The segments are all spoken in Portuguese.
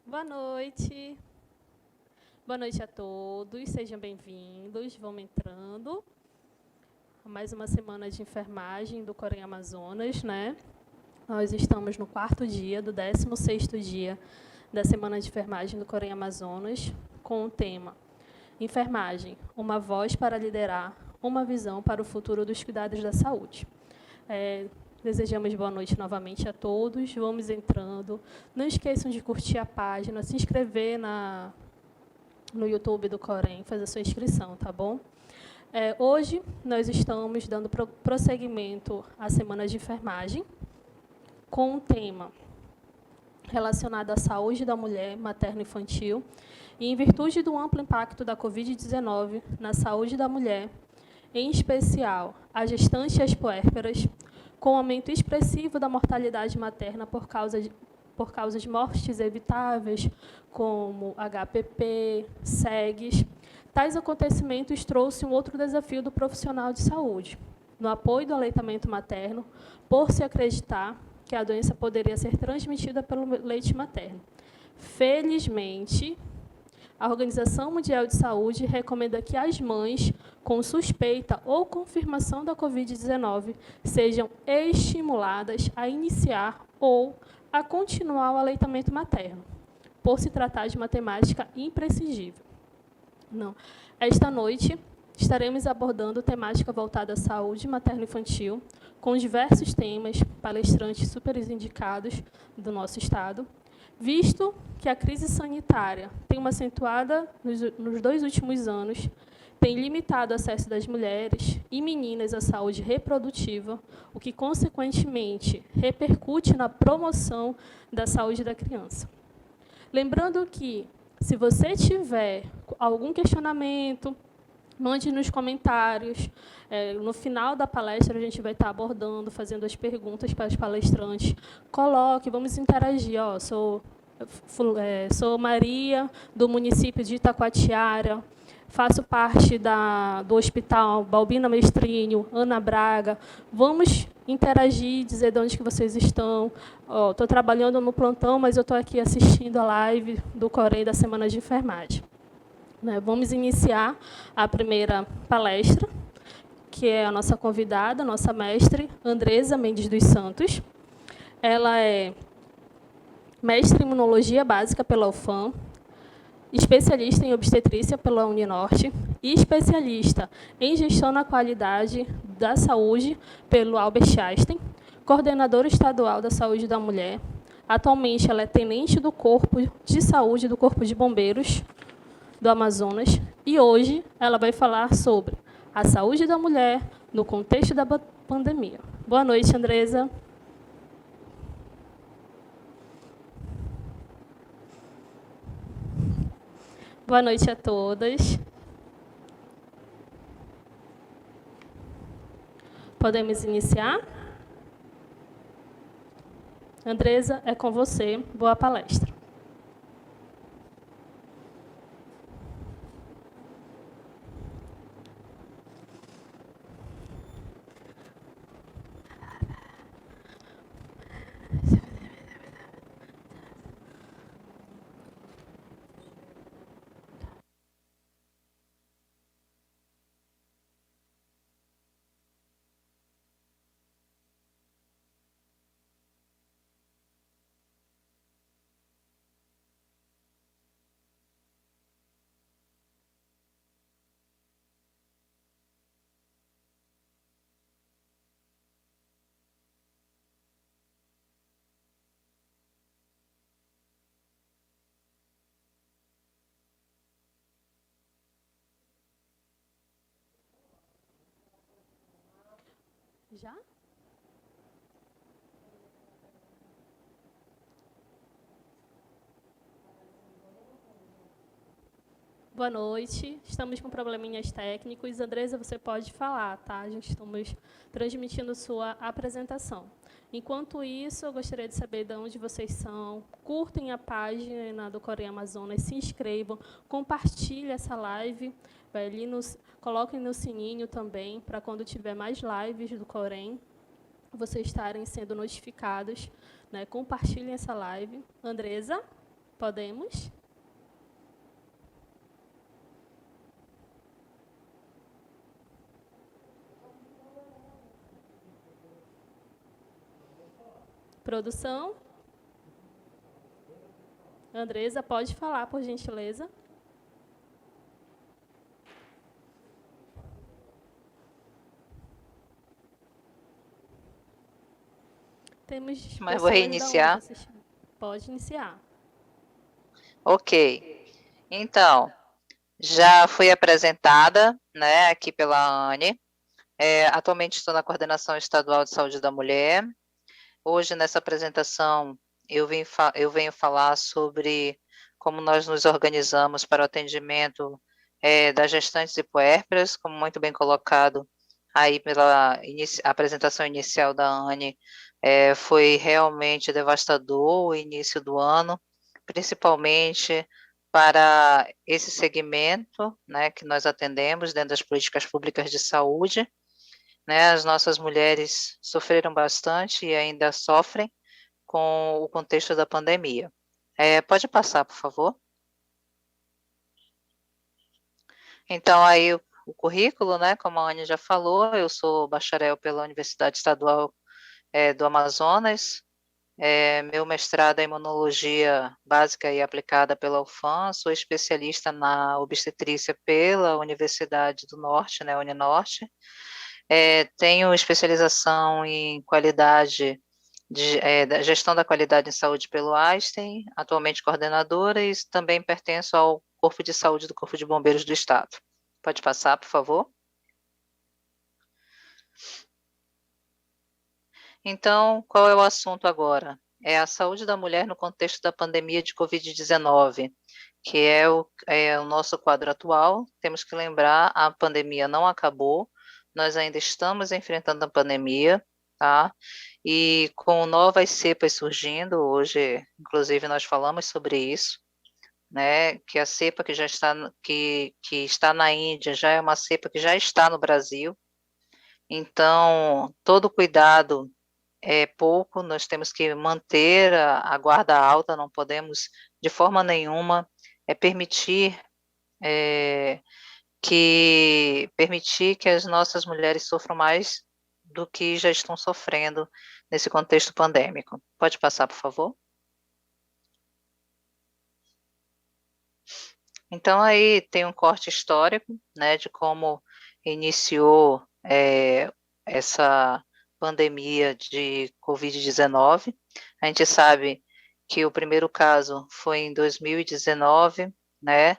Boa noite. Boa noite a todos. Sejam bem-vindos. Vamos entrando. Mais uma semana de enfermagem do Corém Amazonas, né? Nós estamos no 4º dia do 16º dia da semana de enfermagem do Corém Amazonas, com o tema Enfermagem, uma voz para liderar, uma visão para o futuro dos cuidados da saúde. Desejamos boa noite novamente a todos. Vamos entrando. Não esqueçam de curtir a página, se inscrever no YouTube do Corém, fazer a sua inscrição, tá bom? Hoje, nós estamos dando prosseguimento à semana de enfermagem, com um tema relacionado à saúde da mulher materno-infantil, e em virtude do amplo impacto da Covid-19 na saúde da mulher, em especial a gestante e as puérperas, com aumento expressivo da mortalidade materna por causa de mortes evitáveis, como HPP, SEGs. Tais acontecimentos trouxeram um outro desafio do profissional de saúde, no apoio do aleitamento materno, por se acreditar que a doença poderia ser transmitida pelo leite materno. Felizmente, a Organização Mundial de Saúde recomenda que as mães com suspeita ou confirmação da Covid-19 sejam estimuladas a iniciar ou a continuar o aleitamento materno, por se tratar de uma temática imprescindível. Esta noite, estaremos abordando temática voltada à saúde materno-infantil, com diversos temas, palestrantes super indicados do nosso estado, visto que a crise sanitária tem uma acentuada nos 2 últimos anos, tem limitado o acesso das mulheres e meninas à saúde reprodutiva, o que, consequentemente, repercute na promoção da saúde da criança. Lembrando que, se você tiver algum questionamento, mande nos comentários. No final da palestra, a gente vai estar abordando, fazendo as perguntas para os palestrantes. Coloque, vamos interagir. Sou Maria, do município de Itacoatiara, faço parte do Hospital Balbina Mestrínio, Ana Braga. Vamos interagir, dizer de onde que vocês estão. Estou trabalhando no plantão, mas eu estou aqui assistindo a live do Corém da Semana de Enfermagem. Vamos iniciar a primeira palestra, que é a nossa convidada, nossa mestre, Andresa Mendes dos Santos. Ela é mestre em imunologia básica pela UFAM, especialista em obstetrícia pela Uninorte e especialista em gestão na qualidade da saúde pelo Albert Einstein, coordenadora estadual da saúde da mulher. Atualmente, ela é tenente do Corpo de Saúde do Corpo de Bombeiros do Amazonas, e hoje ela vai falar sobre a saúde da mulher no contexto da pandemia. Boa noite, Andresa. Boa noite a todas. Podemos iniciar? Andresa, é com você. Boa palestra. Já? Boa noite. Estamos com probleminhas técnicos. Andresa, você pode falar, tá? A gente estamos transmitindo sua apresentação. Enquanto isso, eu gostaria de saber de onde vocês são. Curtem a página do Corém Amazonas, se inscrevam, compartilhem essa live, coloquem no sininho também, para quando tiver mais lives do Corém, vocês estarem sendo notificados. Compartilhem essa live. Andresa? Podemos? Produção? Andresa, pode falar, por gentileza? Temos Mas vou pessoas da onde reiniciar. assistindo. Pode iniciar. Ok. Então, já fui apresentada, né, aqui pela Anne. Atualmente estou na Coordenação Estadual de Saúde da Mulher. Hoje, nessa apresentação, eu venho falar sobre como nós nos organizamos para o atendimento das gestantes e puérperas, como muito bem colocado aí pela apresentação inicial da Anne, foi realmente devastador o início do ano, principalmente para esse segmento, né, que nós atendemos dentro das políticas públicas de saúde, né, as nossas mulheres sofreram bastante e ainda sofrem com o contexto da pandemia. Pode passar, por favor? Então, aí o currículo, né, como a Anne já falou, eu sou bacharel pela Universidade Estadual do Amazonas, meu mestrado é imunologia básica e aplicada pela UFAM, sou especialista na obstetrícia pela Universidade do Norte, né, Uninorte, tenho especialização em qualidade da gestão da qualidade em saúde pelo Einstein, atualmente coordenadora, e também pertenço ao Corpo de Saúde do Corpo de Bombeiros do Estado. Pode passar, por favor? Então, qual é o assunto agora? É a saúde da mulher no contexto da pandemia de Covid-19, que é o nosso quadro atual. Temos que lembrar, a pandemia não acabou, nós ainda estamos enfrentando a pandemia, tá? E com novas cepas surgindo, hoje, inclusive, nós falamos sobre isso, né? Que a cepa que já está, que está na Índia já é uma cepa que já está no Brasil. Então, todo cuidado é pouco, nós temos que manter a guarda alta, não podemos, de forma nenhuma, permitir que as nossas mulheres sofram mais do que já estão sofrendo nesse contexto pandêmico. Pode passar, por favor? Então, aí tem um corte histórico, né, de como iniciou essa pandemia de Covid-19. A gente sabe que o primeiro caso foi em 2019, né,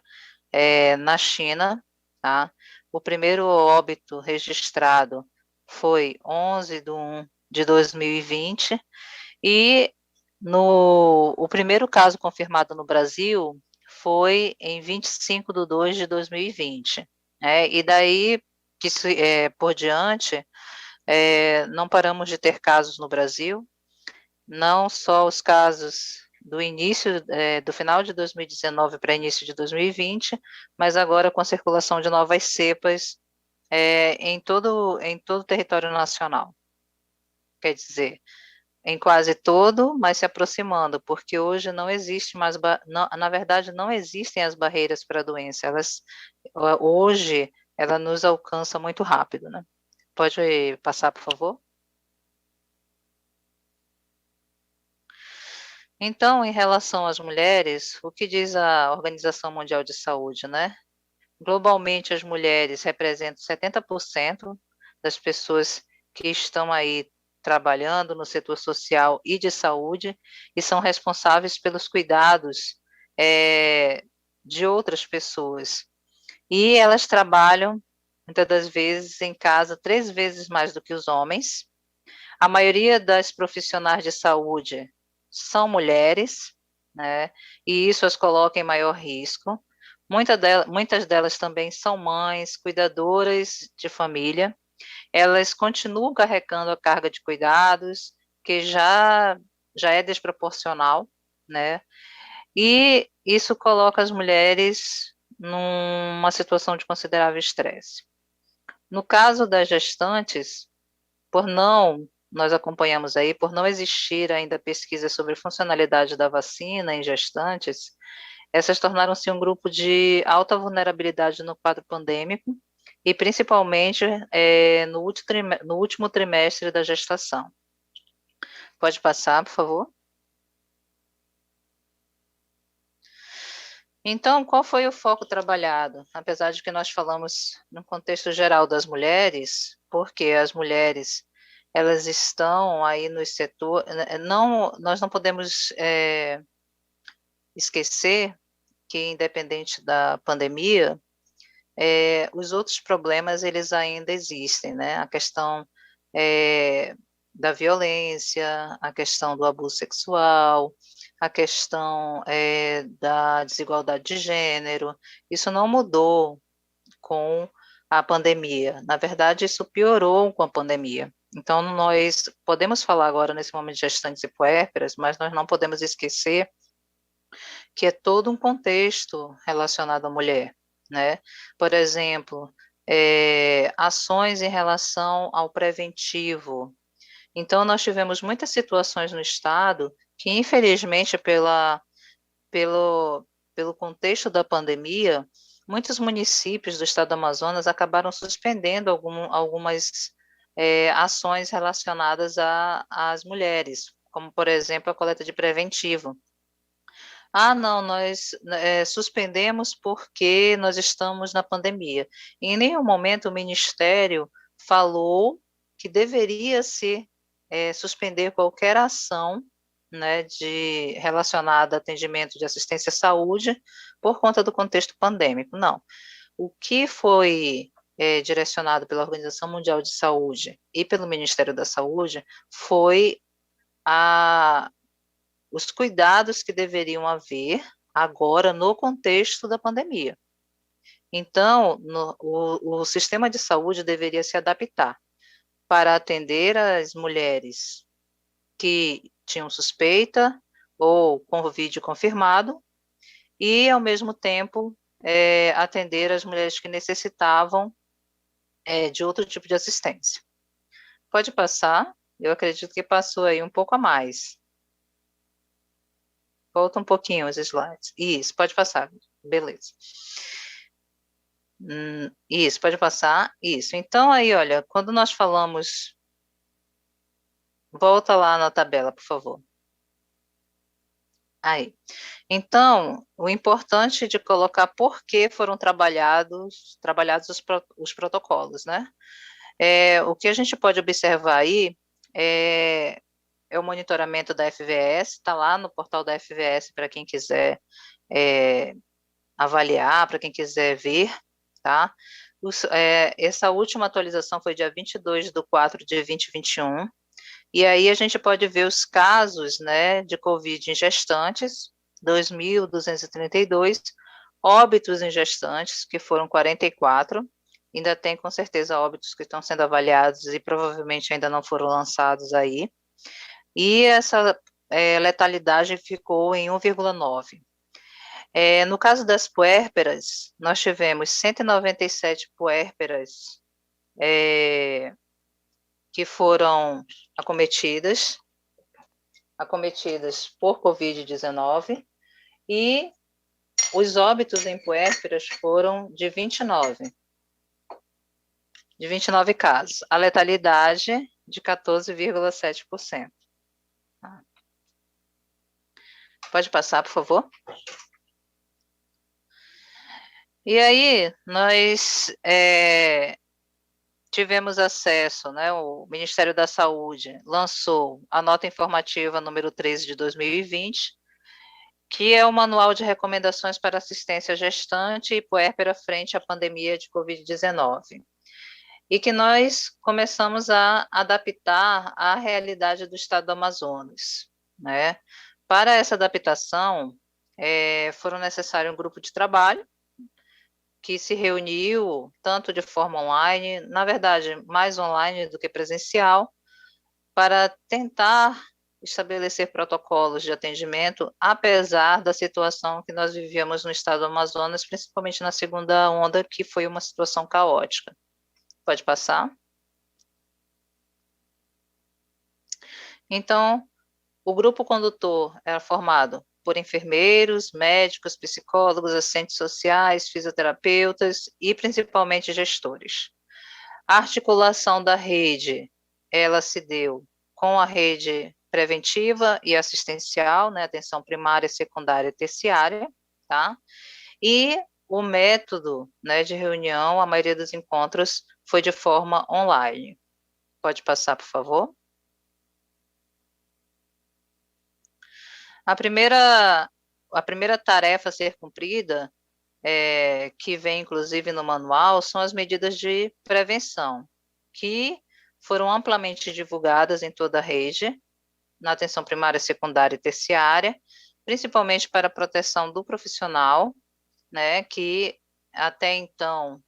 na China, tá? O primeiro óbito registrado foi 11 de 1 de 2020, e o primeiro caso confirmado no Brasil foi em 25 de 2 de 2020, né? E daí, por diante, não paramos de ter casos no Brasil, não só os casos do início, do final de 2019 para início de 2020, mas agora com a circulação de novas cepas em todo o território nacional. Quer dizer, em quase todo, mas se aproximando, porque hoje não existe mais, na verdade, não existem as barreiras para a doença, hoje, ela nos alcança muito rápido, né? Pode passar, por favor? Então, em relação às mulheres, o que diz a Organização Mundial de Saúde, né? Globalmente, as mulheres representam 70% das pessoas que estão aí trabalhando no setor social e de saúde e são responsáveis pelos cuidados de outras pessoas. E elas trabalham, muitas das vezes, em casa 3 vezes mais do que os homens. A maioria das profissionais de saúde são mulheres, né? E isso as coloca em maior risco. Muitas delas também são mães, cuidadoras de família. Elas continuam carregando a carga de cuidados, que já é desproporcional, né? E isso coloca as mulheres numa situação de considerável estresse. No caso das gestantes, por não nós acompanhamos aí, por não existir ainda pesquisa sobre funcionalidade da vacina em gestantes, essas tornaram-se um grupo de alta vulnerabilidade no quadro pandêmico, e principalmente no último trimestre da gestação. Pode passar, por favor? Então, qual foi o foco trabalhado? Apesar de que nós falamos no contexto geral das mulheres, porque as mulheres elas estão aí no setor, não, nós não podemos esquecer que, independente da pandemia, os outros problemas eles ainda existem, né? A questão da violência, a questão do abuso sexual, a questão da desigualdade de gênero, isso não mudou com a pandemia. Na verdade, isso piorou com a pandemia. Então, nós podemos falar agora, nesse momento, de gestantes e puérperas, mas nós não podemos esquecer que é todo um contexto relacionado à mulher, né? Por exemplo, ações em relação ao preventivo. Então, nós tivemos muitas situações no Estado que, infelizmente, pelo, pelo contexto da pandemia, muitos municípios do Estado do Amazonas acabaram suspendendo algumas ações relacionadas às mulheres, como, por exemplo, a coleta de preventivo. Ah, não, nós suspendemos porque nós estamos na pandemia. Em nenhum momento o Ministério falou que deveria se suspender qualquer ação, né, relacionada a atendimento de assistência à saúde por conta do contexto pandêmico. Não. O que foi direcionado pela Organização Mundial de Saúde e pelo Ministério da Saúde foi os cuidados que deveriam haver agora no contexto da pandemia. Então, o sistema de saúde deveria se adaptar para atender as mulheres que tinham suspeita ou Covid confirmado e, ao mesmo tempo, atender as mulheres que necessitavam de outro tipo de assistência. Pode passar, eu acredito que passou aí um pouco a mais. Volta um pouquinho os slides. Isso, pode passar. Beleza. Isso, pode passar. Isso. Então, aí, olha, quando nós falamos. Volta lá na tabela, por favor. Aí. Então, o importante de colocar por que foram trabalhados os protocolos, né? O que a gente pode observar aí é o monitoramento da FVS, está lá no portal da FVS para quem quiser avaliar, para quem quiser ver, tá? Essa última atualização foi dia 22/4 de 2021, e aí a gente pode ver os casos, né, de Covid em gestantes, 2.232, óbitos em gestantes, que foram 44, ainda tem com certeza óbitos que estão sendo avaliados e provavelmente ainda não foram lançados aí, e essa letalidade ficou em 1,9. No caso das puérperas, nós tivemos 197 puérperas que foram acometidas por Covid-19, e os óbitos em puérperas foram de 29 casos. A letalidade de 14,7%. Pode passar, por favor. E aí, nós tivemos acesso, né, o Ministério da Saúde lançou a nota informativa número 13 de 2020, que é o Manual de Recomendações para Assistência Gestante e Puérpera frente à pandemia de Covid-19, e que nós começamos a adaptar à realidade do estado do Amazonas, né? Para essa adaptação, foram necessário um grupo de trabalho, que se reuniu tanto de forma online, na verdade, mais online do que presencial, para tentar estabelecer protocolos de atendimento, apesar da situação que nós vivíamos no estado do Amazonas, principalmente na segunda onda, que foi uma situação caótica. Pode passar. Então, o grupo condutor era formado por enfermeiros, médicos, psicólogos, assistentes sociais, fisioterapeutas e principalmente gestores. A articulação da rede, ela se deu com a rede preventiva e assistencial, né, atenção primária, secundária e terciária, tá? E o método, né, de reunião, a maioria dos encontros foi de forma online. Pode passar, por favor? A primeira tarefa a ser cumprida, que vem inclusive no manual, são as medidas de prevenção, que foram amplamente divulgadas em toda a rede, na atenção primária, secundária e terciária, principalmente para a proteção do profissional, né, que até então,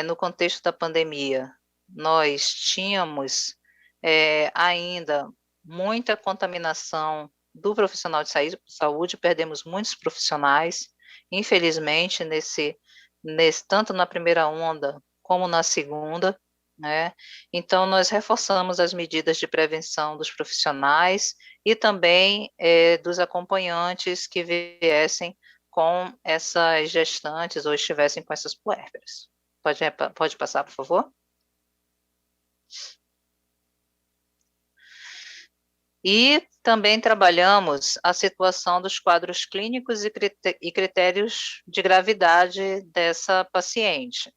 no contexto da pandemia, nós tínhamos ainda muita contaminação do profissional de saúde, perdemos muitos profissionais, infelizmente, tanto na primeira onda como na segunda, né? Então, nós reforçamos as medidas de prevenção dos profissionais e também dos acompanhantes que viessem com essas gestantes ou estivessem com essas puérperas. Pode passar, por favor? E também trabalhamos a situação dos quadros clínicos e critérios de gravidade dessa paciente.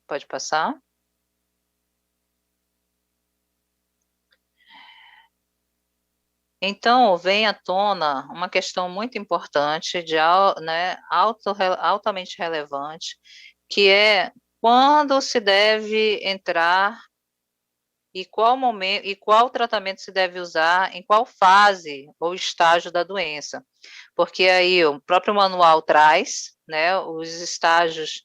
Pode passar? Então, vem à tona uma questão muito importante, né, altamente relevante, que é quando se deve entrar e qual momento e qual tratamento se deve usar em qual fase ou estágio da doença. Porque aí o próprio manual traz, né, os estágios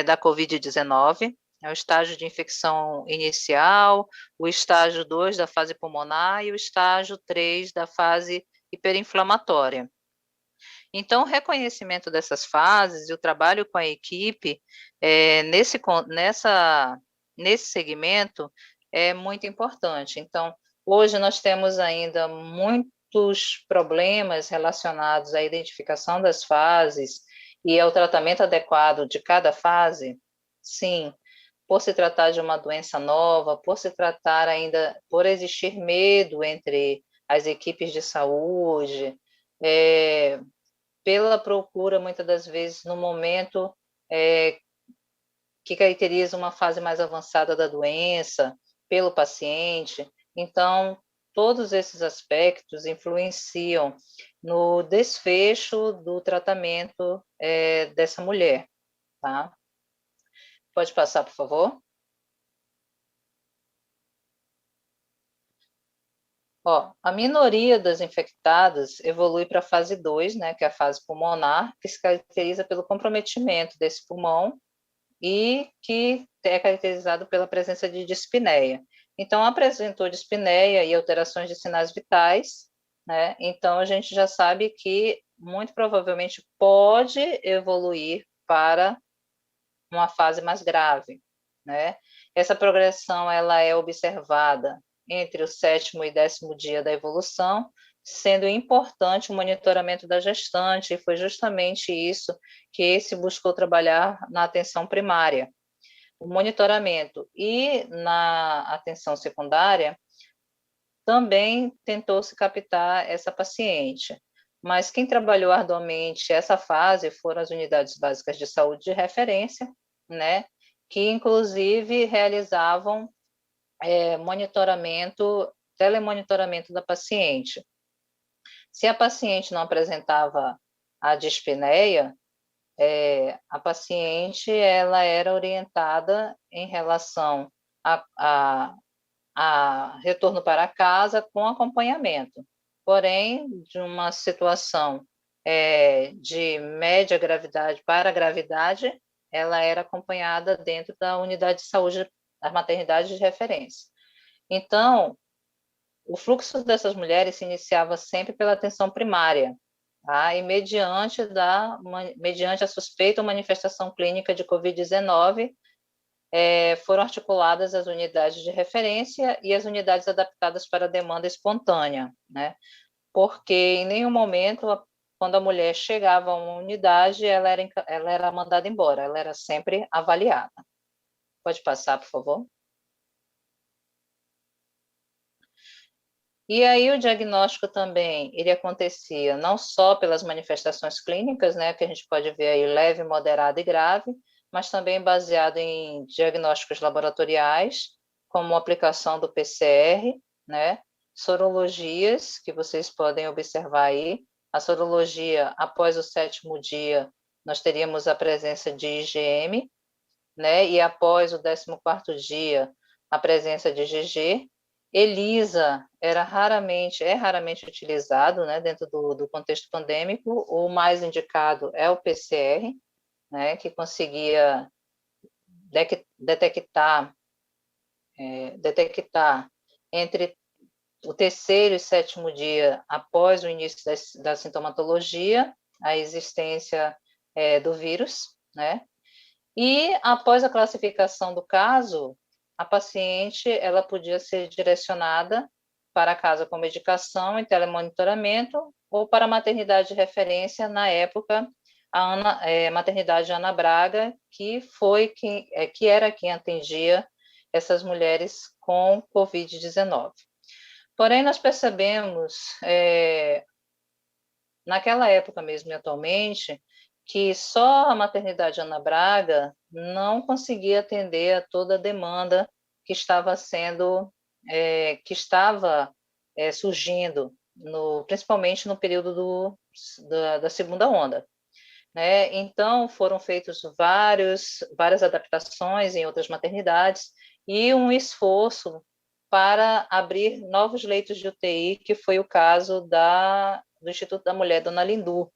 da Covid-19, é o estágio de infecção inicial, o estágio 2 da fase pulmonar e o estágio 3 da fase hiperinflamatória. Então, o reconhecimento dessas fases e o trabalho com a equipe nesse segmento é muito importante. Então, hoje nós temos ainda muitos problemas relacionados à identificação das fases e ao tratamento adequado de cada fase. Sim, por se tratar de uma doença nova, por se tratar ainda, por existir medo entre as equipes de saúde, pela procura, muitas das vezes, no momento que caracteriza uma fase mais avançada da doença, pelo paciente. Então, todos esses aspectos influenciam no desfecho do tratamento dessa mulher, tá? Pode passar, por favor? Ó, a minoria das infectadas evolui para a fase 2, né, que é a fase pulmonar, que se caracteriza pelo comprometimento desse pulmão e que é caracterizado pela presença de dispneia. Então, apresentou dispneia e alterações de sinais vitais, né? Então, a gente já sabe que muito provavelmente pode evoluir para uma fase mais grave, né? Essa progressão ela é observada entre o 7º e 10º dia da evolução, sendo importante o monitoramento da gestante, e foi justamente isso que se buscou trabalhar na atenção primária. O monitoramento e na atenção secundária também tentou-se captar essa paciente, mas quem trabalhou arduamente essa fase foram as unidades básicas de saúde de referência, né, que inclusive realizavam telemonitoramento da paciente. Se a paciente não apresentava a dispneia, a paciente ela era orientada em relação a retorno para casa com acompanhamento. Porém, de uma situação de média gravidade para gravidade, ela era acompanhada dentro da unidade de saúde da maternidade de referência. Então, o fluxo dessas mulheres se iniciava sempre pela atenção primária, tá? E mediante a suspeita ou manifestação clínica de Covid-19, foram articuladas as unidades de referência e as unidades adaptadas para a demanda espontânea, né? Porque em nenhum momento, quando a mulher chegava a uma unidade, ela era mandada embora, ela era sempre avaliada. Pode passar, por favor? E aí o diagnóstico também, ele acontecia não só pelas manifestações clínicas, né, que a gente pode ver aí leve, moderada e grave, mas também baseado em diagnósticos laboratoriais, como a aplicação do PCR, né, sorologias, que vocês podem observar aí. A sorologia, após o 7º dia, nós teríamos a presença de IgM, né, e após o 14º dia, a presença de IgG. ELISA é raramente utilizado, né, dentro do contexto pandêmico. O mais indicado é o PCR, né, que conseguia detectar entre o 3º e 7º dia após o início da sintomatologia a existência do vírus, né? E após a classificação do caso, a paciente ela podia ser direcionada para casa com medicação e telemonitoramento ou para a maternidade de referência, na época, a maternidade Ana Braga, que era quem atendia essas mulheres com Covid-19. Porém, nós percebemos, naquela época mesmo e atualmente, que só a maternidade Ana Braga não conseguia atender a toda a demanda que estava surgindo, principalmente no período da segunda onda, né? Então, foram feitos várias adaptações em outras maternidades e um esforço para abrir novos leitos de UTI, que foi o caso do Instituto da Mulher, Dona Lindu,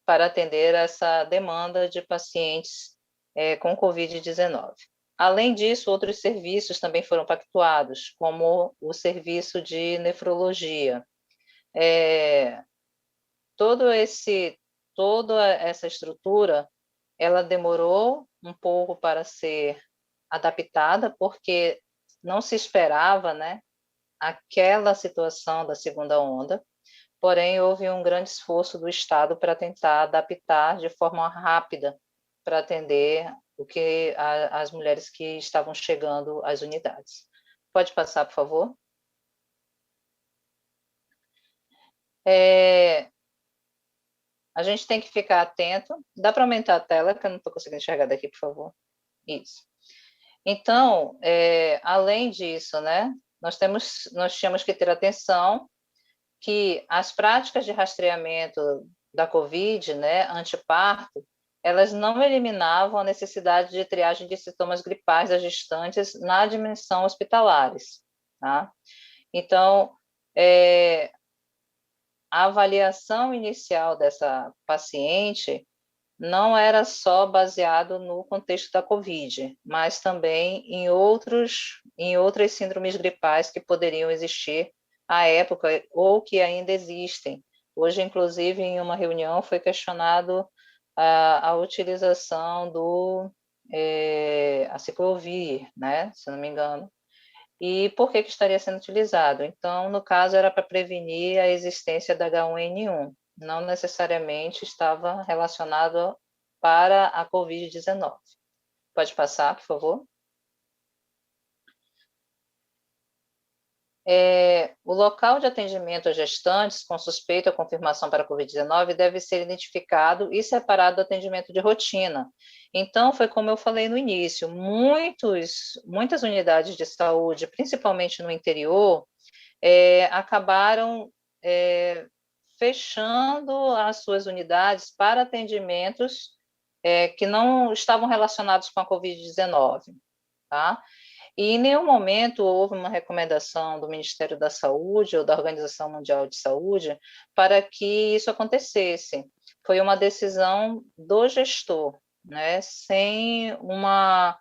para atender essa demanda de pacientes com Covid-19. Além disso, outros serviços também foram pactuados, como o serviço de nefrologia. Toda essa estrutura, ela demorou um pouco para ser adaptada, porque não se esperava, né, aquela situação da segunda onda. Porém, houve um grande esforço do Estado para tentar adaptar de forma rápida para atender as mulheres que estavam chegando às unidades. Pode passar, por favor? A gente tem que ficar atento. Dá para aumentar a tela, que eu não estou conseguindo enxergar daqui, por favor? Isso. Então, além disso, né, nós tínhamos que ter atenção que as práticas de rastreamento da COVID, né, anteparto, elas não eliminavam a necessidade de triagem de sintomas gripais das gestantes na admissão hospitalares, tá? Então, a avaliação inicial dessa paciente não era só baseado no contexto da COVID, mas também em outras síndromes gripais que poderiam existir à época ou que ainda existem. Hoje, inclusive, em uma reunião foi questionado a utilização a ciclovir, né, se não me engano, e por que estaria sendo utilizado. Então, no caso, era para prevenir a existência da H1N1, não necessariamente estava relacionado para a Covid-19. Pode passar, por favor? O local de atendimento a gestantes com suspeita ou confirmação para a Covid-19 deve ser identificado e separado do atendimento de rotina. Então, foi como eu falei no início, muitas unidades de saúde, principalmente no interior, acabaram fechando as suas unidades para atendimentos que não estavam relacionados com a Covid-19, tá? E em nenhum momento houve uma recomendação do Ministério da Saúde ou da Organização Mundial de Saúde para que isso acontecesse. Foi uma decisão do gestor, né, sem uma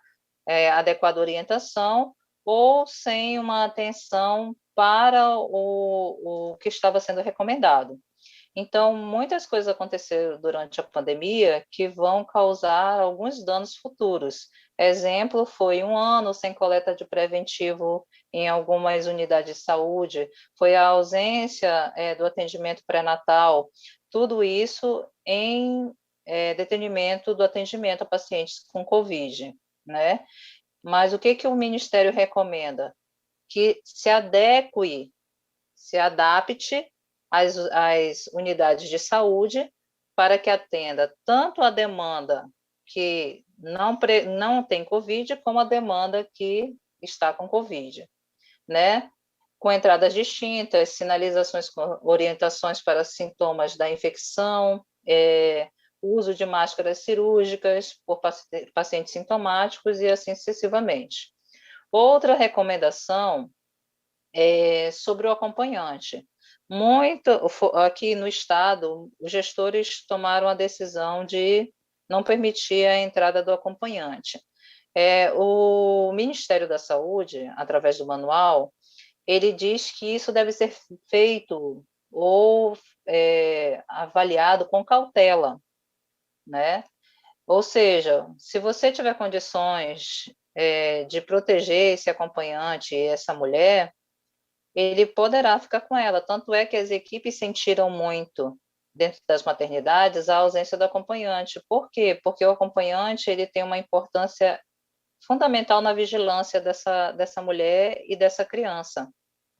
adequada orientação ou sem uma atenção para o que estava sendo recomendado. Então, muitas coisas aconteceram durante a pandemia que vão causar alguns danos futuros, Exemplo, foi 1 ano sem coleta de preventivo em algumas unidades de saúde, foi a ausência do atendimento pré-natal, tudo isso em detrimento do atendimento a pacientes com Covid, né? Mas o que o Ministério recomenda? Que se adapte às unidades de saúde para que atenda tanto a demanda que não tem Covid, como a demanda que está com Covid, né? Com entradas distintas, sinalizações com orientações para sintomas da infecção, uso de máscaras cirúrgicas por pacientes sintomáticos e assim sucessivamente. Outra recomendação é sobre o acompanhante. Aqui no estado, os gestores tomaram a decisão de não permitir a entrada do acompanhante. O Ministério da Saúde, através do manual, ele diz que isso deve ser feito ou avaliado com cautela, né? Ou seja, se você tiver condições de proteger esse acompanhante, essa mulher, ele poderá ficar com ela. Tanto é que as equipes sentiram muito dentro das maternidades a ausência do acompanhante. Por quê? Porque o acompanhante ele tem uma importância fundamental na vigilância dessa mulher e dessa criança,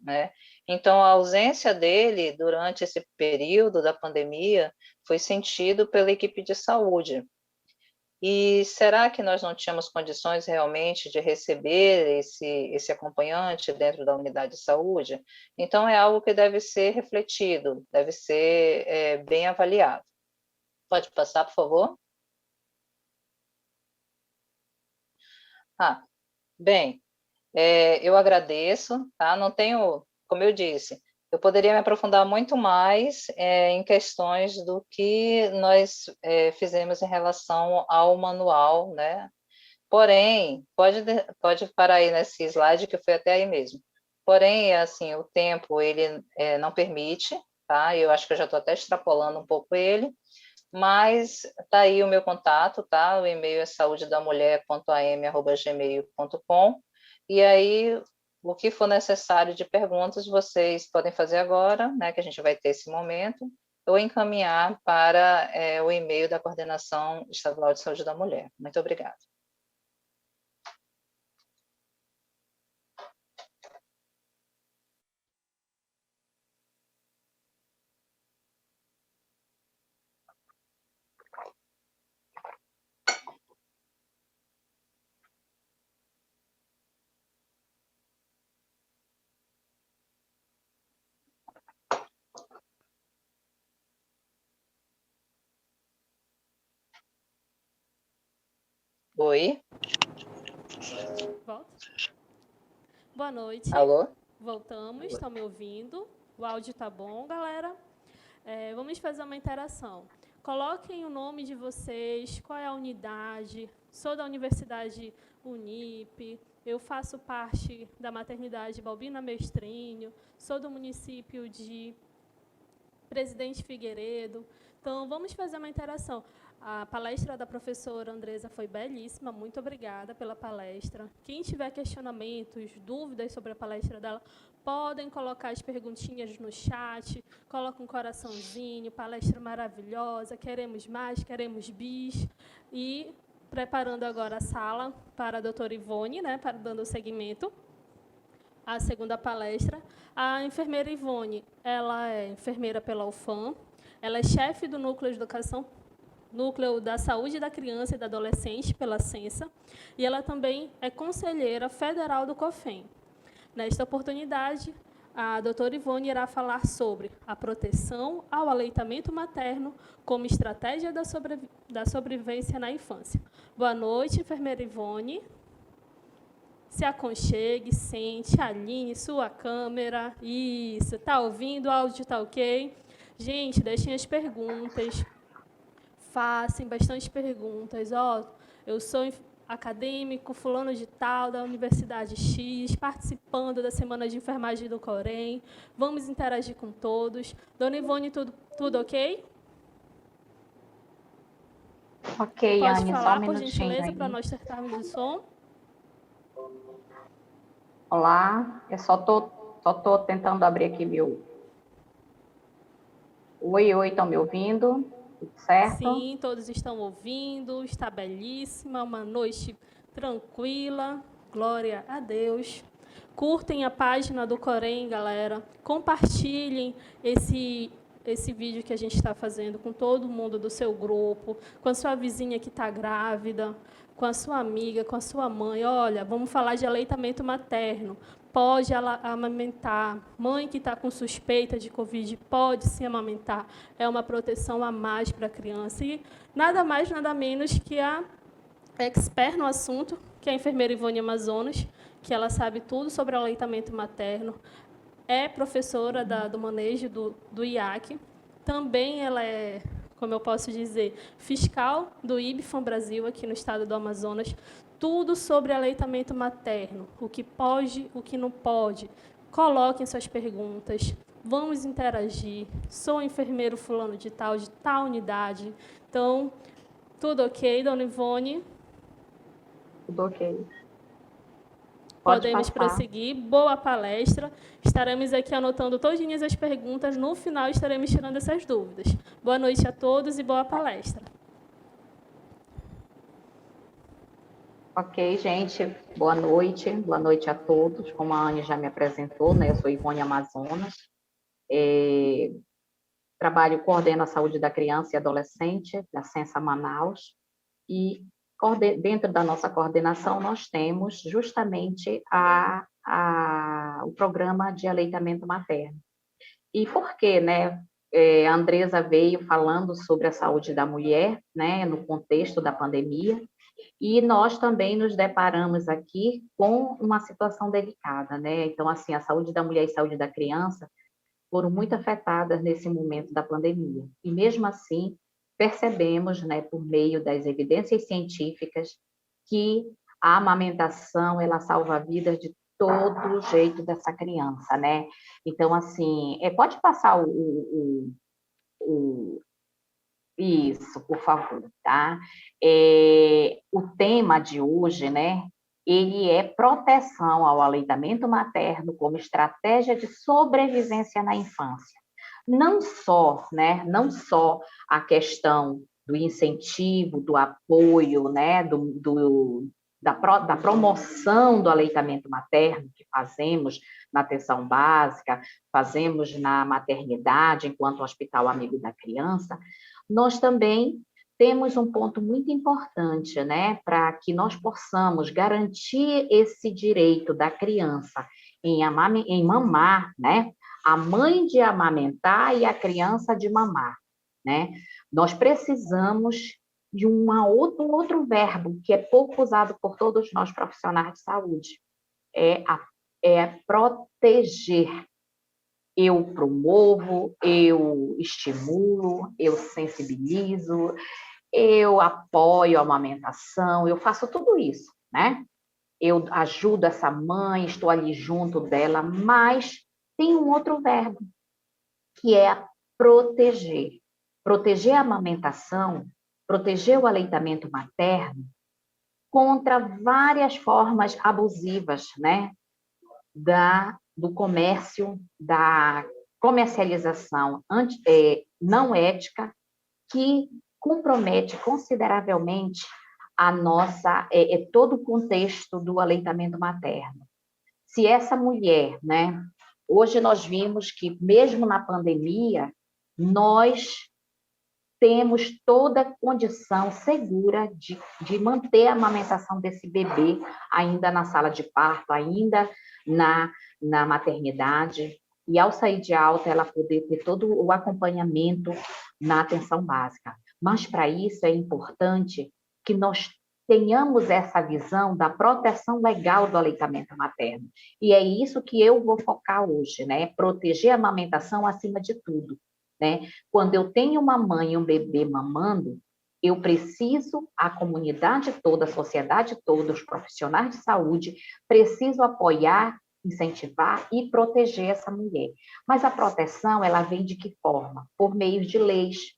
né? Então, a ausência dele durante esse período da pandemia foi sentido pela equipe de saúde. E será que nós não tínhamos condições realmente de receber esse acompanhante dentro da unidade de saúde? Então, é algo que deve ser refletido, deve ser bem avaliado. Pode passar, por favor? Bem, eu agradeço, tá? Não tenho, como eu disse, eu poderia me aprofundar muito mais em questões do que nós fizemos em relação ao manual, né? Porém, pode parar aí nesse slide, que foi até aí mesmo. Porém, assim, o tempo, ele não permite, tá? Eu acho que eu já estou até extrapolando um pouco ele, mas tá aí o meu contato, tá? O e-mail é saudedamulher.am@gmail.com, e aí, o que for necessário de perguntas, vocês podem fazer agora, né, que a gente vai ter esse momento, ou encaminhar para o e-mail da Coordenação Estadual de Saúde da Mulher. Muito obrigada. Oi? Volta. Boa noite. Alô? Voltamos, estão me ouvindo? O áudio está bom, galera? Vamos fazer uma interação. Coloquem o nome de vocês, qual é a unidade. Sou da Universidade Unip, eu faço parte da maternidade Balbina Mestrinho, sou do município de Presidente Figueiredo. Então, vamos fazer uma interação. A palestra da professora Andresa foi belíssima, muito obrigada pela palestra. Quem tiver questionamentos, dúvidas sobre a palestra dela, podem colocar as perguntinhas no chat, coloca um coraçãozinho, palestra maravilhosa, queremos mais, queremos bis. E preparando agora a sala para a doutora Ivone, né, para dando seguimento à segunda palestra. A enfermeira Ivone, ela é enfermeira pela UFAM, ela é chefe do Núcleo de Educação, Núcleo da Saúde da Criança e do Adolescente pela Censa, e ela também é conselheira federal do COFEM. Nesta oportunidade, a doutora Ivone irá falar sobre a proteção ao aleitamento materno como estratégia da sobrevivência na infância. Boa noite, enfermeira Ivone. Se aconchegue, sente, alinhe sua câmera. Isso, está ouvindo? O áudio está ok? Gente, deixem as perguntas. Façam bastante perguntas. Eu sou acadêmico, fulano de tal, da Universidade X, participando da Semana de Enfermagem do Corém. Vamos interagir com todos. Dona Ivone, tudo ok? Ok, Pode Anne, só um falar, por minutinho gentileza, aí. para nós testarmos o som? Olá, eu só tô tentando abrir aqui meu... Oi, estão me ouvindo? Tudo certo? Sim, todos estão ouvindo, está belíssima, uma noite tranquila, glória a Deus. Curtem a página do Corém, galera. Compartilhem esse vídeo que a gente está fazendo com todo mundo do seu grupo, com a sua vizinha que está grávida, com a sua amiga, com a sua mãe. Olha, vamos falar de aleitamento materno. Pode amamentar. Mãe que está com suspeita de Covid pode se amamentar. É uma proteção a mais para a criança. E nada mais, nada menos que a expert no assunto, que é a enfermeira Ivone Amazonas, que ela sabe tudo sobre aleitamento materno, é professora do manejo do IAC, também ela é, como eu posso dizer, fiscal do IBFAM Brasil, aqui no estado do Amazonas, tudo sobre aleitamento materno, o que pode, o que não pode. Coloquem suas perguntas, vamos interagir. Sou enfermeiro fulano de tal unidade. Então, tudo ok, dona Ivone? Tudo ok. Pode Podemos passar. prosseguir. Boa palestra. Estaremos aqui anotando todinhas as perguntas. No final, estaremos tirando essas dúvidas. Boa noite a todos e boa palestra. Ok, gente, boa noite a todos. Como a Anne já me apresentou, né? Eu sou Ivone Amazonas. Coordeno a saúde da criança e adolescente da Sensa Manaus. E dentro da nossa coordenação, nós temos justamente o programa de aleitamento materno. E por quê, né? A Andresa veio falando sobre a saúde da mulher, né, no contexto da pandemia, e nós também nos deparamos aqui com uma situação delicada, né? Então, assim, a saúde da mulher e a saúde da criança foram muito afetadas nesse momento da pandemia. E mesmo assim, percebemos, né, por meio das evidências científicas, que a amamentação, ela salva vidas de todo jeito dessa criança, né? Então, assim, pode passar isso, por favor, tá? O tema de hoje, né? Ele é proteção ao aleitamento materno como estratégia de sobrevivência na infância. Não só, né? Não só a questão do incentivo, do apoio, né? Da promoção do aleitamento materno que fazemos na atenção básica, fazemos na maternidade, enquanto Hospital Amigo da Criança, nós também temos um ponto muito importante, né, para que nós possamos garantir esse direito da criança em mamar, né, a mãe de amamentar e a criança de mamar, né? Nós precisamos de um outro verbo que é pouco usado por todos nós profissionais de saúde, é proteger. Eu promovo, eu estimulo, eu sensibilizo, eu apoio a amamentação, eu faço tudo isso, né? Eu ajudo essa mãe, estou ali junto dela, mas tem um outro verbo, que é proteger. Proteger a amamentação, proteger o aleitamento materno contra várias formas abusivas, né? Do comércio, da comercialização não ética, que compromete consideravelmente todo o contexto do aleitamento materno. Se essa mulher, né, hoje nós vimos que mesmo na pandemia, nós temos toda a condição segura de manter a amamentação desse bebê ainda na sala de parto, ainda na maternidade, e ao sair de alta, ela poder ter todo o acompanhamento na atenção básica. Mas, para isso, é importante que nós tenhamos essa visão da proteção legal do aleitamento materno. E é isso que eu vou focar hoje, né? Proteger a amamentação acima de tudo, né? Quando eu tenho uma mãe e um bebê mamando, eu preciso, a comunidade toda, a sociedade toda, os profissionais de saúde, preciso apoiar, incentivar e proteger essa mulher. Mas a proteção, ela vem de que forma? Por meio de leis,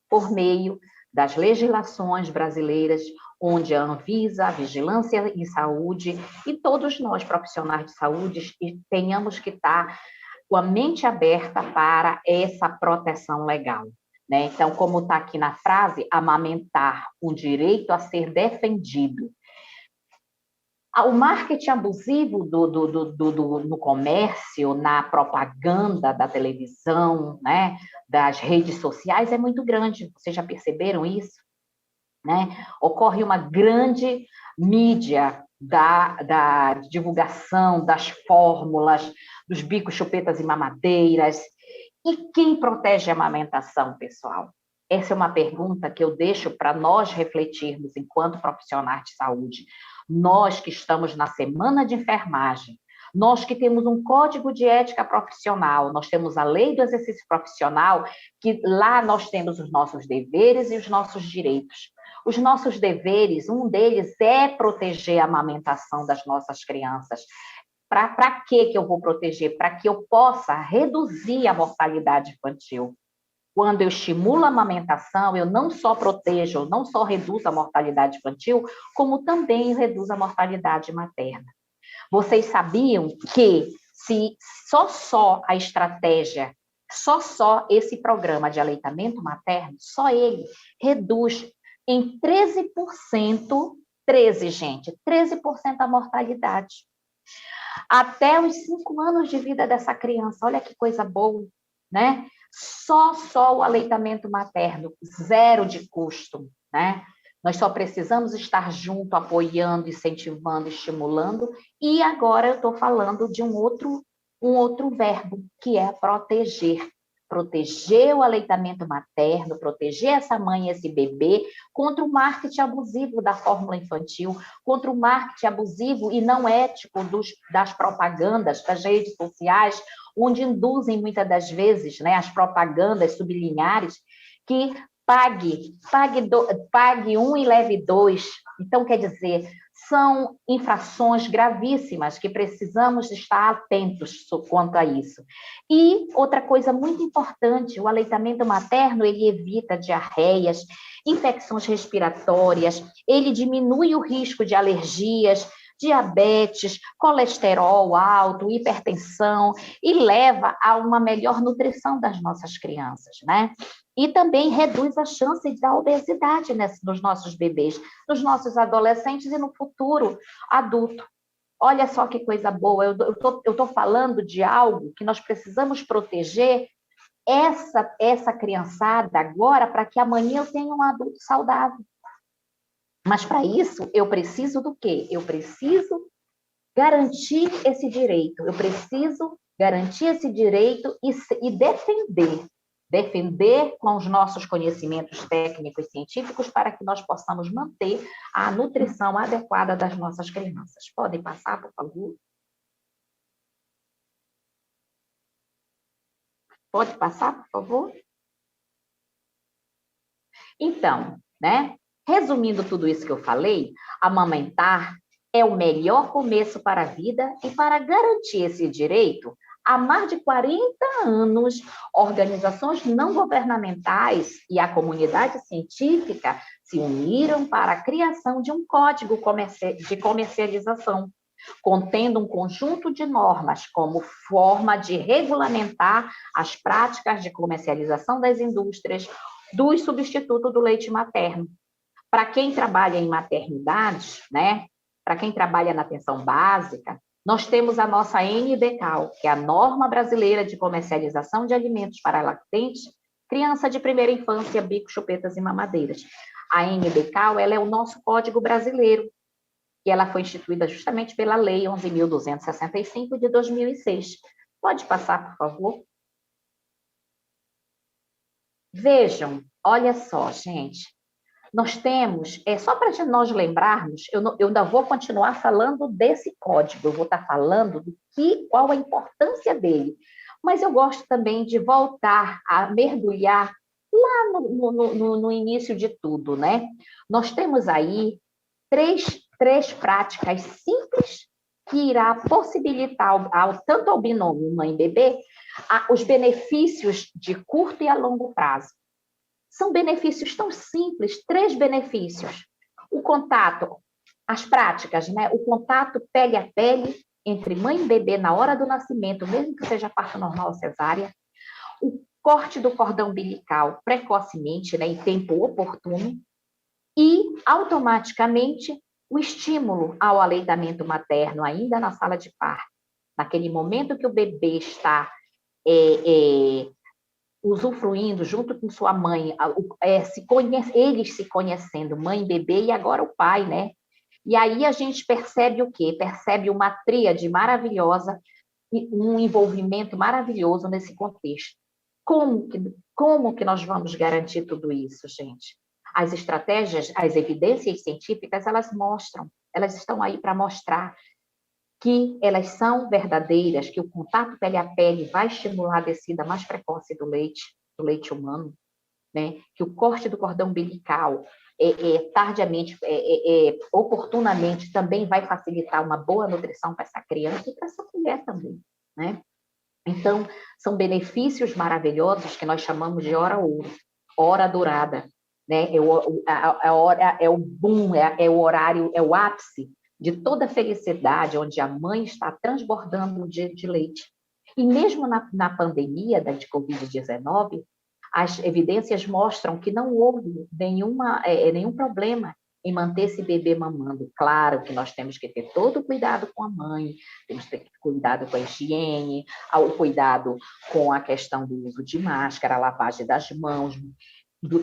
por meio das legislações brasileiras, onde a Anvisa, a Vigilância em Saúde e todos nós, profissionais de saúde, tenhamos que estar com a mente aberta para essa proteção legal. Né? Então, como está aqui na frase, amamentar, um direito a ser defendido. O marketing abusivo no comércio, na propaganda da televisão, né, das redes sociais é muito grande. Vocês já perceberam isso? Né? Ocorre uma grande mídia da divulgação das fórmulas, dos bicos, chupetas e mamadeiras. E quem protege a amamentação, pessoal? Essa é uma pergunta que eu deixo para nós refletirmos enquanto profissionais de saúde. Nós que estamos na semana de enfermagem, nós que temos um código de ética profissional, nós temos a lei do exercício profissional, que lá nós temos os nossos deveres e os nossos direitos. Os nossos deveres, um deles é proteger a amamentação das nossas crianças. Para que eu vou proteger? Para que eu possa reduzir a mortalidade infantil. Quando eu estimulo a amamentação, eu não só protejo, não só reduzo a mortalidade infantil, como também reduzo a mortalidade materna. Vocês sabiam que se só a estratégia, só esse programa de aleitamento materno, só ele reduz em 13%, 13% a mortalidade. Até os 5 anos de vida dessa criança, olha que coisa boa, né? Só o aleitamento materno, zero de custo, né? Nós só precisamos estar junto, apoiando, incentivando, estimulando, e agora eu estou falando de um outro verbo, que é proteger. Proteger o aleitamento materno, proteger essa mãe e esse bebê contra o marketing abusivo da fórmula infantil, contra o marketing abusivo e não ético das propagandas, das redes sociais, onde induzem muitas das vezes, né, as propagandas subliminares que pague 1 e leve 2. Então, quer dizer, são infrações gravíssimas que precisamos estar atentos quanto a isso. E outra coisa muito importante, o aleitamento materno, ele evita diarreias, infecções respiratórias, ele diminui o risco de alergias, diabetes, colesterol alto, hipertensão, e leva a uma melhor nutrição das nossas crianças, né? E também reduz a chance da obesidade nos nossos bebês, nos nossos adolescentes e no futuro adulto. Olha só que coisa boa, eu tô falando de algo que nós precisamos proteger essa criançada agora para que amanhã eu tenha um adulto saudável. Mas para isso, eu preciso do quê? Eu preciso garantir esse direito, eu preciso garantir esse direito e defender com os nossos conhecimentos técnicos e científicos para que nós possamos manter a nutrição adequada das nossas crianças. Podem passar, por favor? Pode passar, por favor? Então, né? Resumindo tudo isso que eu falei, amamentar é o melhor começo para a vida e para garantir esse direito, há mais de 40 anos, organizações não governamentais e a comunidade científica se uniram para a criação de um código de comercialização, contendo um conjunto de normas como forma de regulamentar as práticas de comercialização das indústrias dos substitutos do leite materno. Para quem trabalha em maternidade, né? Para quem trabalha na atenção básica, nós temos a nossa NBCAL, que é a Norma Brasileira de Comercialização de Alimentos para Lactentes, Criança de Primeira Infância, Bicos, Chupetas e Mamadeiras. A NBCAL, ela é o nosso código brasileiro, e ela foi instituída justamente pela Lei 11.265 de 2006. Pode passar, por favor? Vejam, olha só, gente. Nós temos, só para nós lembrarmos, eu ainda vou continuar falando desse código, eu vou estar falando qual a importância dele, mas eu gosto também de voltar a mergulhar lá no início de tudo, né? Nós temos aí três práticas simples que irá possibilitar tanto ao binômio mãe-bebê os benefícios de curto e a longo prazo. São benefícios tão simples, 3 benefícios. O contato, as práticas, né? O contato pele a pele entre mãe e bebê na hora do nascimento, mesmo que seja parto normal ou cesárea. O corte do cordão umbilical precocemente, né, em tempo oportuno. E, automaticamente, o estímulo ao aleitamento materno ainda na sala de parto. Naquele momento que o bebê está usufruindo junto com sua mãe, eles se conhecendo, mãe e bebê, e agora o pai, né? E aí a gente percebe o quê? Percebe uma tríade maravilhosa, um envolvimento maravilhoso nesse contexto. Como que nós vamos garantir tudo isso, gente? As estratégias, as evidências científicas, elas mostram, elas estão aí para mostrar que elas são verdadeiras, que o contato pele a pele vai estimular a descida mais precoce do leite humano, né? Que o corte do cordão umbilical, tardiamente, oportunamente, também vai facilitar uma boa nutrição para essa criança e para essa mulher também, né? Então, são benefícios maravilhosos que nós chamamos de hora ouro, hora dourada, né? É o boom, é o horário, é o ápice de toda a felicidade, onde a mãe está transbordando de leite. E mesmo na pandemia de Covid-19, as evidências mostram que não houve nenhum problema em manter esse bebê mamando. Claro que nós temos que ter todo o cuidado com a mãe, temos que ter cuidado com a higiene, o cuidado com a questão do uso de máscara, a lavagem das mãos,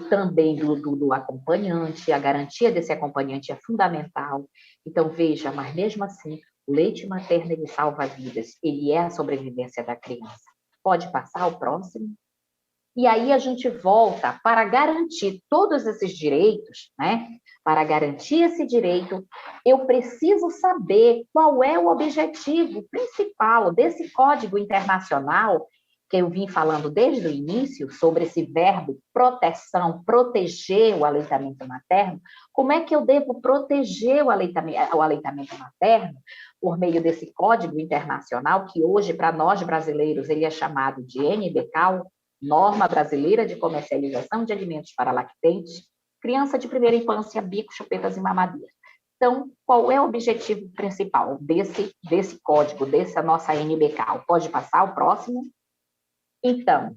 também do acompanhante, a garantia desse acompanhante é fundamental. Então, veja, mas mesmo assim, o leite materno, ele salva vidas, ele é a sobrevivência da criança. Pode passar o próximo? E aí a gente volta para garantir todos esses direitos, né? Para garantir esse direito, eu preciso saber qual é o objetivo principal desse Código Internacional, que eu vim falando desde o início, sobre esse verbo proteção, proteger o aleitamento materno. Como é que eu devo proteger o aleitamento materno por meio desse Código Internacional, que hoje, para nós brasileiros, ele é chamado de NBCAL, Norma Brasileira de Comercialização de Alimentos para Lactentes, criança de primeira infância, bico, chupetas e mamadeiras. Então, qual é o objetivo principal desse código, dessa nossa NBCAL? Pode passar o próximo? Então,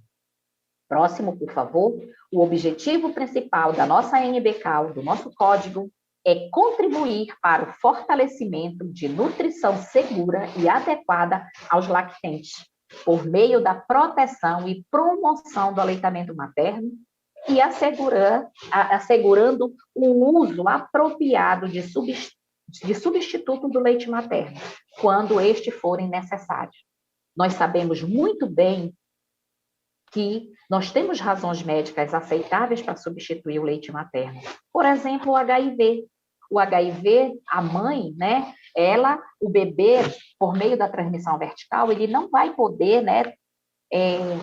próximo, por favor. O objetivo principal da nossa NBCAL, do nosso código, é contribuir para o fortalecimento de nutrição segura e adequada aos lactentes, por meio da proteção e promoção do aleitamento materno e assegurando o uso apropriado de substituto do leite materno, quando estes forem necessários. Nós sabemos muito bem que nós temos razões médicas aceitáveis para substituir o leite materno. Por exemplo, o HIV. O HIV, a mãe, né? O bebê, por meio da transmissão vertical, ele não vai poder, né,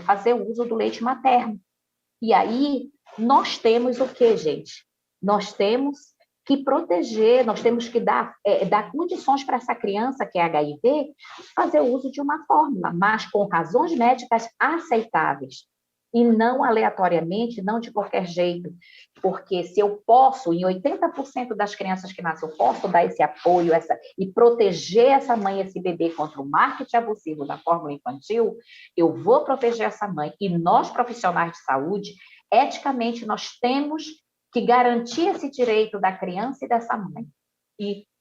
fazer o uso do leite materno. E aí, nós temos o quê, gente? Nós temos que proteger, nós temos que dar condições para essa criança que é HIV fazer o uso de uma fórmula, mas com razões médicas aceitáveis. E não aleatoriamente, não de qualquer jeito. Porque se eu posso, em 80% das crianças que nascem, eu posso dar esse apoio e proteger essa mãe, esse bebê contra o marketing abusivo da fórmula infantil, eu vou proteger essa mãe. E nós, profissionais de saúde, eticamente, nós temos que garantir esse direito da criança e dessa mãe.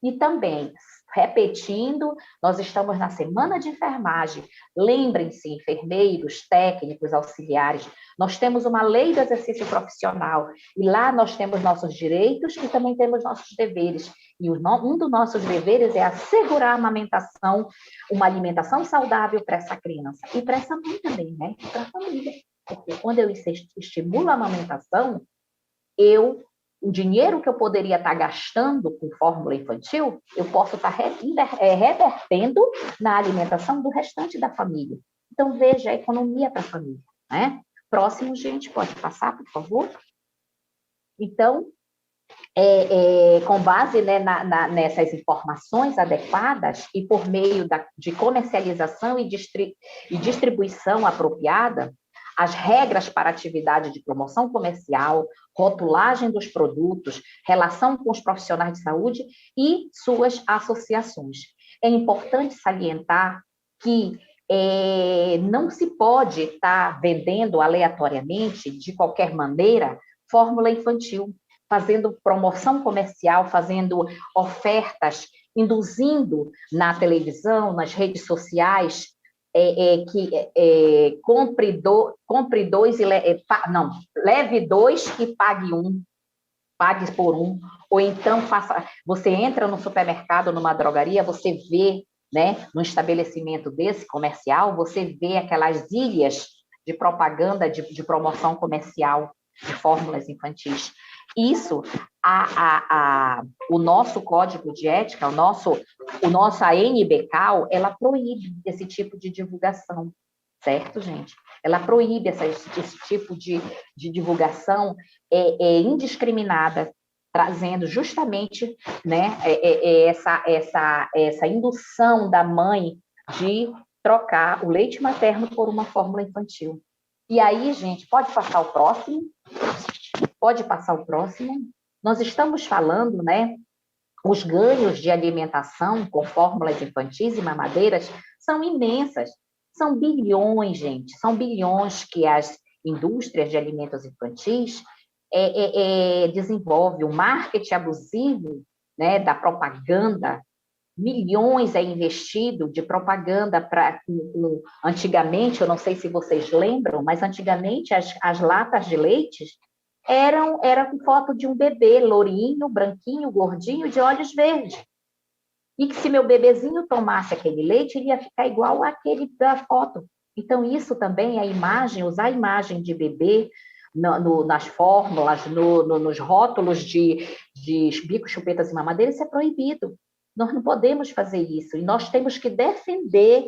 E também, repetindo, nós estamos na semana de enfermagem. Lembrem-se, enfermeiros, técnicos, auxiliares, nós temos uma lei do exercício profissional e lá nós temos nossos direitos e também temos nossos deveres. E um dos nossos deveres é assegurar a amamentação, uma alimentação saudável para essa criança e para essa mãe também, né? E para a família. Porque quando eu estimulo a amamentação, o dinheiro que eu poderia estar gastando com fórmula infantil, eu posso estar revertendo na alimentação do restante da família. Então, veja a economia para a família, né? Próximo, gente, pode passar, por favor? Então, com base, né, nessas informações adequadas e por meio de comercialização e distribuição apropriada, as regras para atividade de promoção comercial, rotulagem dos produtos, relação com os profissionais de saúde e suas associações. É importante salientar que não se pode estar vendendo aleatoriamente, de qualquer maneira, fórmula infantil, fazendo promoção comercial, fazendo ofertas, induzindo na televisão, nas redes sociais, compre dois e leve dois e pague um, pague por um, ou então você entra no supermercado, numa drogaria, você vê, né, num estabelecimento desse comercial, você vê aquelas ilhas de propaganda, de promoção comercial de fórmulas infantis. Isso, o nosso código de ética, a nossa ANBCAL, ela proíbe esse tipo de divulgação, certo, gente? Ela proíbe esse tipo de divulgação indiscriminada, trazendo justamente, né, essa indução da mãe de trocar o leite materno por uma fórmula infantil. E aí, gente, pode passar o próximo? Pode passar o próximo? Nós estamos falando, né, os ganhos de alimentação com fórmulas infantis e mamadeiras são imensas. São bilhões, gente, são bilhões que as indústrias de alimentos infantis desenvolvem. O marketing abusivo, né, da propaganda, milhões é investido de propaganda antigamente, eu não sei se vocês lembram, mas antigamente as latas de leite era com foto de um bebê, lourinho, branquinho, gordinho, de olhos verdes. E que se meu bebezinho tomasse aquele leite, ele ia ficar igual àquele da foto. Então, isso também, a imagem, usar a imagem de bebê nas fórmulas, nos rótulos de bicos, chupetas e mamadeiras, isso é proibido. Nós não podemos fazer isso. E nós temos que defender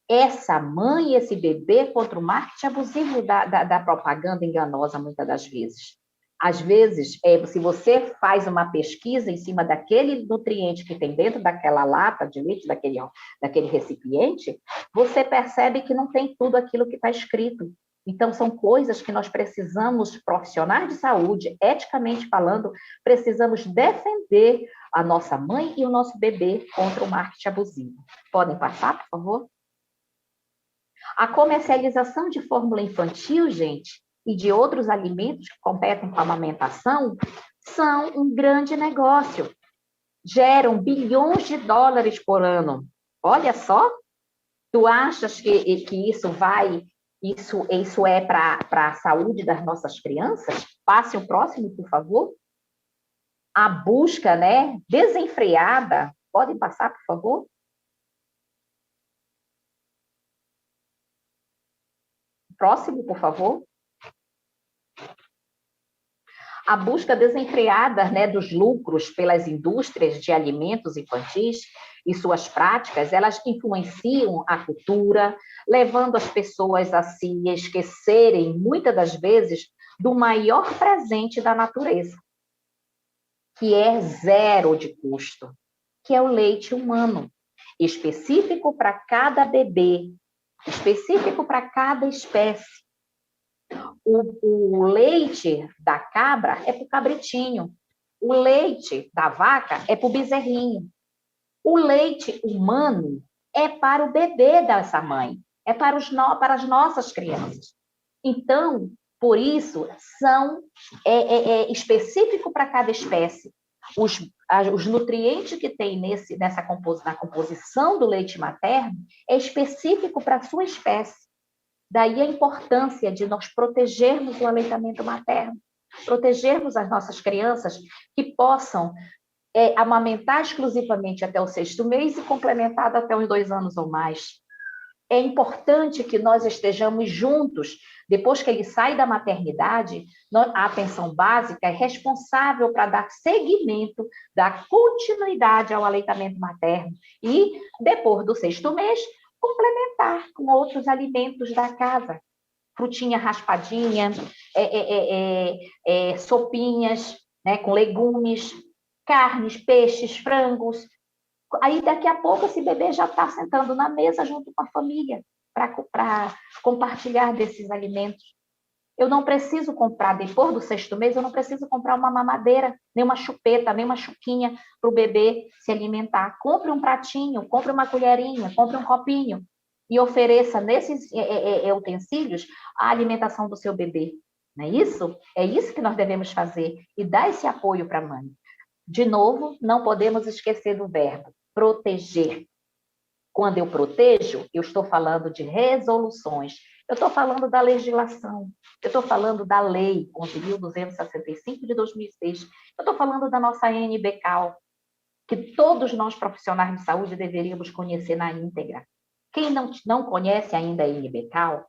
essa mãe, esse bebê, contra o marketing abusivo da propaganda enganosa, muitas das vezes. Às vezes, se você faz uma pesquisa em cima daquele nutriente que tem dentro daquela lata de leite, daquele recipiente, você percebe que não tem tudo aquilo que está escrito. Então, são coisas que nós precisamos, profissionais de saúde, eticamente falando, precisamos defender a nossa mãe e o nosso bebê contra o marketing abusivo. Podem passar, por favor? A comercialização de fórmula infantil, gente, e de outros alimentos que competem com a amamentação, são um grande negócio. Geram bilhões de dólares por ano. Olha só, tu achas que isso é para a saúde das nossas crianças? Passe o próximo, por favor. A busca, né, desenfreada. Podem passar, por favor? Próximo, por favor. A busca desenfreada, né, dos lucros pelas indústrias de alimentos infantis e suas práticas, elas influenciam a cultura, levando as pessoas a se esquecerem, muitas das vezes, do maior presente da natureza, que é zero de custo, que é o leite humano, específico para cada bebê, específico para cada espécie. O leite da cabra é para o cabritinho. O leite da vaca é para o bezerrinho. O leite humano é para o bebê dessa mãe. É para as nossas crianças. Então, por isso, são específico para cada espécie. Os nutrientes que tem na composição do leite materno é específico para a sua espécie. Daí a importância de nós protegermos o aleitamento materno, protegermos as nossas crianças que possam amamentar exclusivamente até o 6º mês e complementado até os 2 anos ou mais. É importante que nós estejamos juntos. Depois que ele sai da maternidade, a atenção básica é responsável para dar seguimento, dar continuidade ao aleitamento materno e, depois do 6º mês, complementar com outros alimentos da casa. Frutinha raspadinha, sopinhas, né, com legumes, carnes, peixes, frangos. Aí, daqui a pouco, esse bebê já está sentando na mesa junto com a família. para compartilhar desses alimentos. Eu não preciso comprar, depois do 6º mês, eu não preciso comprar uma mamadeira, nem uma chupeta, nem uma chuquinha para o bebê se alimentar. Compre um pratinho, compre uma colherinha, compre um copinho e ofereça nesses utensílios a alimentação do seu bebê. Não é isso? É isso que nós devemos fazer e dar esse apoio para a mãe. De novo, não podemos esquecer do verbo proteger. Quando eu protejo, eu estou falando de resoluções, eu estou falando da legislação, eu estou falando da Lei 11.265 de 2006, eu estou falando da nossa NBCAL, que todos nós profissionais de saúde deveríamos conhecer na íntegra. Quem não conhece ainda a NBCAL,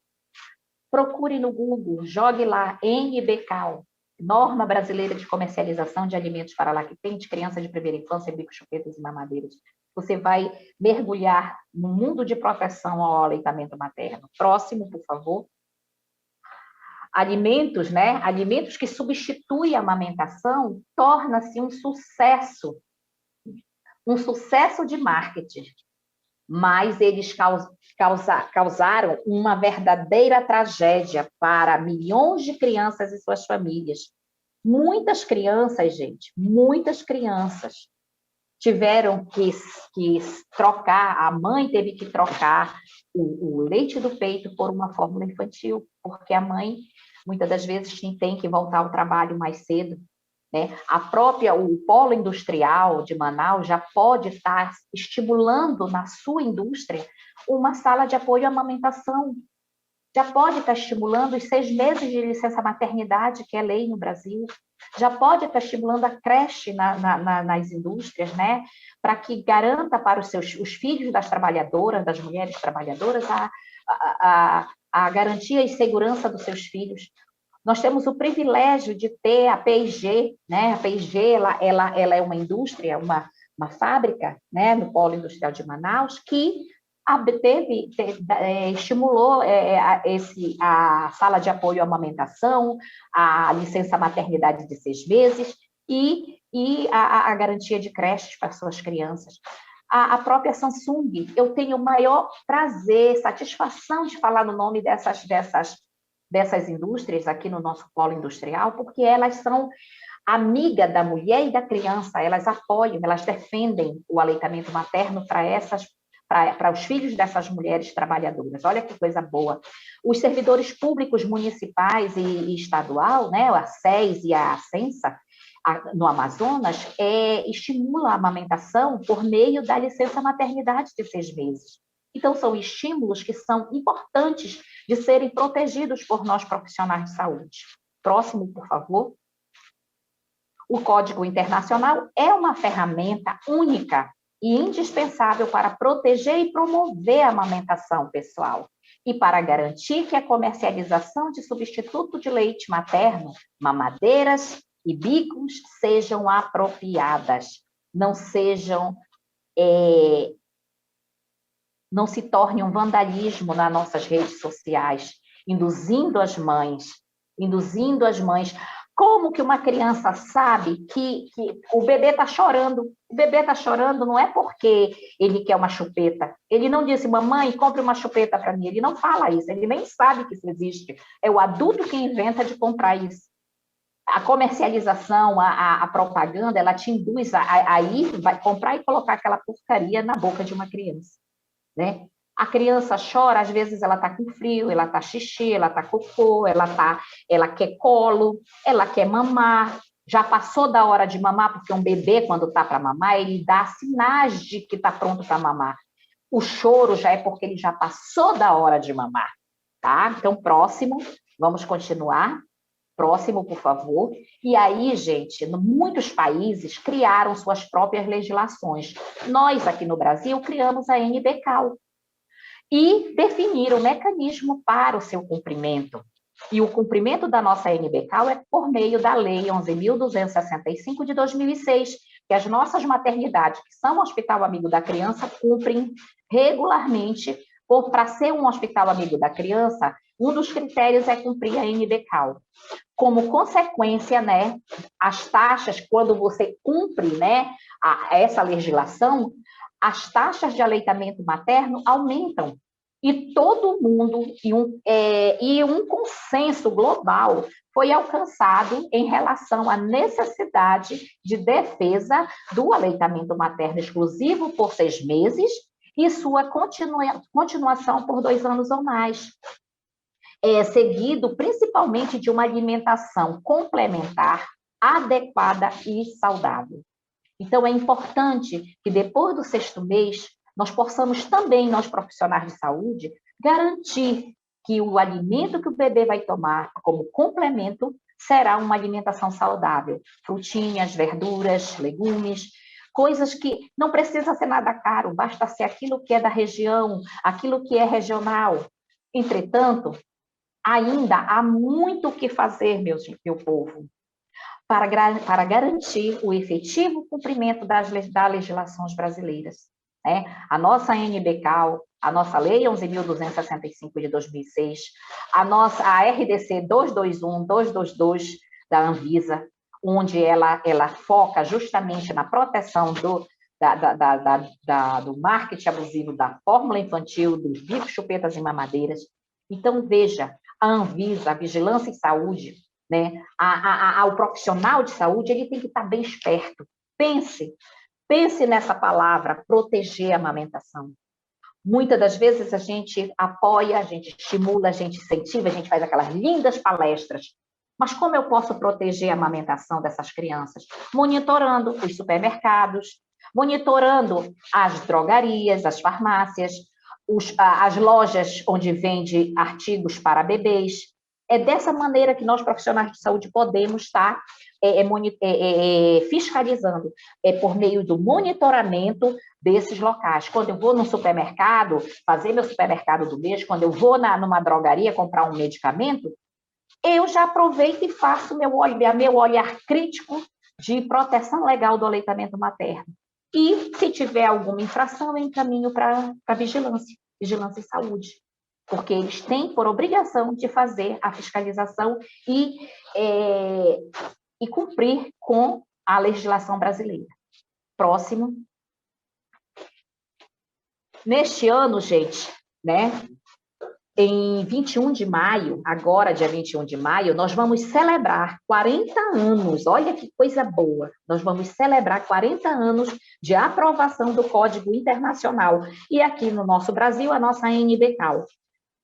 procure no Google, jogue lá NBCAL, Norma Brasileira de Comercialização de Alimentos para Lactentes, Crianças de Primeira Infância, Bicos, Chupetas e Mamadeiras. Você vai mergulhar no mundo de proteção ao aleitamento materno. Próximo, por favor. Alimentos, né? Alimentos que substituem a amamentação, torna-se um sucesso de marketing. Mas eles causaram uma verdadeira tragédia para milhões de crianças e suas famílias. Muitas crianças, gente, muitas crianças tiveram que trocar, a mãe teve que trocar o leite do peito por uma fórmula infantil, porque a mãe, muitas das vezes, tem que voltar ao trabalho mais cedo, né? O polo industrial de Manaus já pode estar estimulando na sua indústria uma sala de apoio à amamentação, já pode estar estimulando os 6 meses de licença maternidade, que é lei no Brasil, já pode estar estimulando a creche nas indústrias, né? Para que garanta para os filhos das trabalhadoras, das mulheres trabalhadoras, a garantia e segurança dos seus filhos. Nós temos o privilégio de ter a P&G, né? A P&G, ela é uma indústria, uma fábrica, né? No Polo Industrial de Manaus, que estimulou a sala de apoio à amamentação, a licença maternidade de 6 meses e a garantia de creches para suas crianças. A própria Samsung, eu tenho o maior prazer, satisfação de falar no nome dessas indústrias aqui no nosso polo industrial, porque elas são amiga da mulher e da criança, elas apoiam, elas defendem o aleitamento materno para os filhos dessas mulheres trabalhadoras. Olha que coisa boa. Os servidores públicos municipais e estadual, né, a SES e a Ascensa, no Amazonas, estimulam a amamentação por meio da licença maternidade de 6 meses. Então, são estímulos que são importantes de serem protegidos por nós profissionais de saúde. Próximo, por favor. O Código Internacional é uma ferramenta única e indispensável para proteger e promover a amamentação pessoal e para garantir que a comercialização de substituto de leite materno, mamadeiras e bicos sejam apropriadas, não se torne um vandalismo nas nossas redes sociais, induzindo as mães. Como que uma criança sabe que o bebê está chorando? O bebê está chorando não é porque ele quer uma chupeta. Ele não disse, mamãe, compre uma chupeta para mim. Ele não fala isso, ele nem sabe que isso existe. É o adulto que inventa de comprar isso. A comercialização, a propaganda, ela te induz a ir, vai comprar e colocar aquela porcaria na boca de uma criança, né? A criança chora, às vezes ela está com frio, ela está xixi, ela está cocô, ela quer colo, ela quer mamar. Já passou da hora de mamar, porque um bebê, quando está para mamar, ele dá sinais de que está pronto para mamar. O choro já é porque ele já passou da hora de mamar, tá? Então, próximo, vamos continuar. Próximo, por favor. E aí, gente, muitos países criaram suas próprias legislações. Nós, aqui no Brasil, criamos a NBCAL e definiram o mecanismo para o seu cumprimento. E o cumprimento da nossa NBCAL é por meio da Lei 11.265 de 2006, que as nossas maternidades, que são o Hospital Amigo da Criança, cumprem regularmente. Para ser um Hospital Amigo da Criança, um dos critérios é cumprir a NBCAL. Como consequência, né, as taxas, quando você cumpre, né, essa legislação, as taxas de aleitamento materno aumentam. E todo mundo, e um consenso global foi alcançado em relação à necessidade de defesa do aleitamento materno exclusivo por 6 meses e sua continuação por 2 anos ou mais, seguido principalmente de uma alimentação complementar, adequada e saudável. Então, é importante que depois do 6º mês, nós possamos também, nós profissionais de saúde, garantir que o alimento que o bebê vai tomar como complemento será uma alimentação saudável. Frutinhas, verduras, legumes, coisas que não precisa ser nada caro, basta ser aquilo que é da região, aquilo que é regional. Entretanto, ainda há muito o que fazer, meu povo, para garantir o efetivo cumprimento das legislações brasileiras. Né? A nossa NBCAL, a nossa Lei 11.265 de 2006, a RDC 221, 222 da Anvisa, onde ela foca justamente na proteção do marketing abusivo da fórmula infantil, dos bicos, chupetas e mamadeiras. Então, veja, a Anvisa, a Vigilância em Saúde, né? O profissional de saúde, ele tem que estar bem esperto. Pense nessa palavra, proteger a amamentação. Muitas das vezes a gente apoia, a gente estimula, a gente incentiva, a gente faz aquelas lindas palestras. Mas como eu posso proteger a amamentação dessas crianças? Monitorando os supermercados, monitorando as drogarias, as farmácias, as lojas onde vende artigos para bebês. É dessa maneira que nós, profissionais de saúde, podemos estar fiscalizando, por meio do monitoramento desses locais. Quando eu vou no supermercado, fazer meu supermercado do mês, quando eu vou numa drogaria comprar um medicamento, eu já aproveito e faço meu olhar crítico de proteção legal do aleitamento materno. E, se tiver alguma infração, eu encaminho para a vigilância em saúde, porque eles têm por obrigação de fazer a fiscalização e cumprir com a legislação brasileira. Próximo. Neste ano, gente, né, em 21 de maio, agora, dia 21 de maio, nós vamos celebrar 40 anos, olha que coisa boa, nós vamos celebrar 40 anos de aprovação do Código Internacional, e aqui no nosso Brasil, a nossa NBCAL,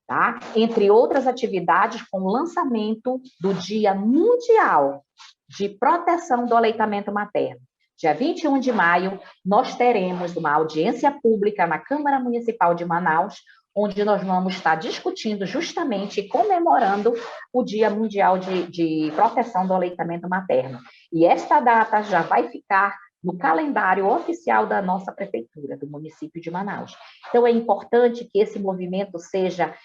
tá? Entre outras atividades, com o lançamento do Dia Mundial de Proteção do Aleitamento Materno. Dia 21 de maio, nós teremos uma audiência pública na Câmara Municipal de Manaus, onde nós vamos estar discutindo justamente e comemorando o Dia Mundial de Proteção do Aleitamento Materno. E esta data já vai ficar no calendário oficial da nossa prefeitura, do município de Manaus. Então, é importante que esse movimento seja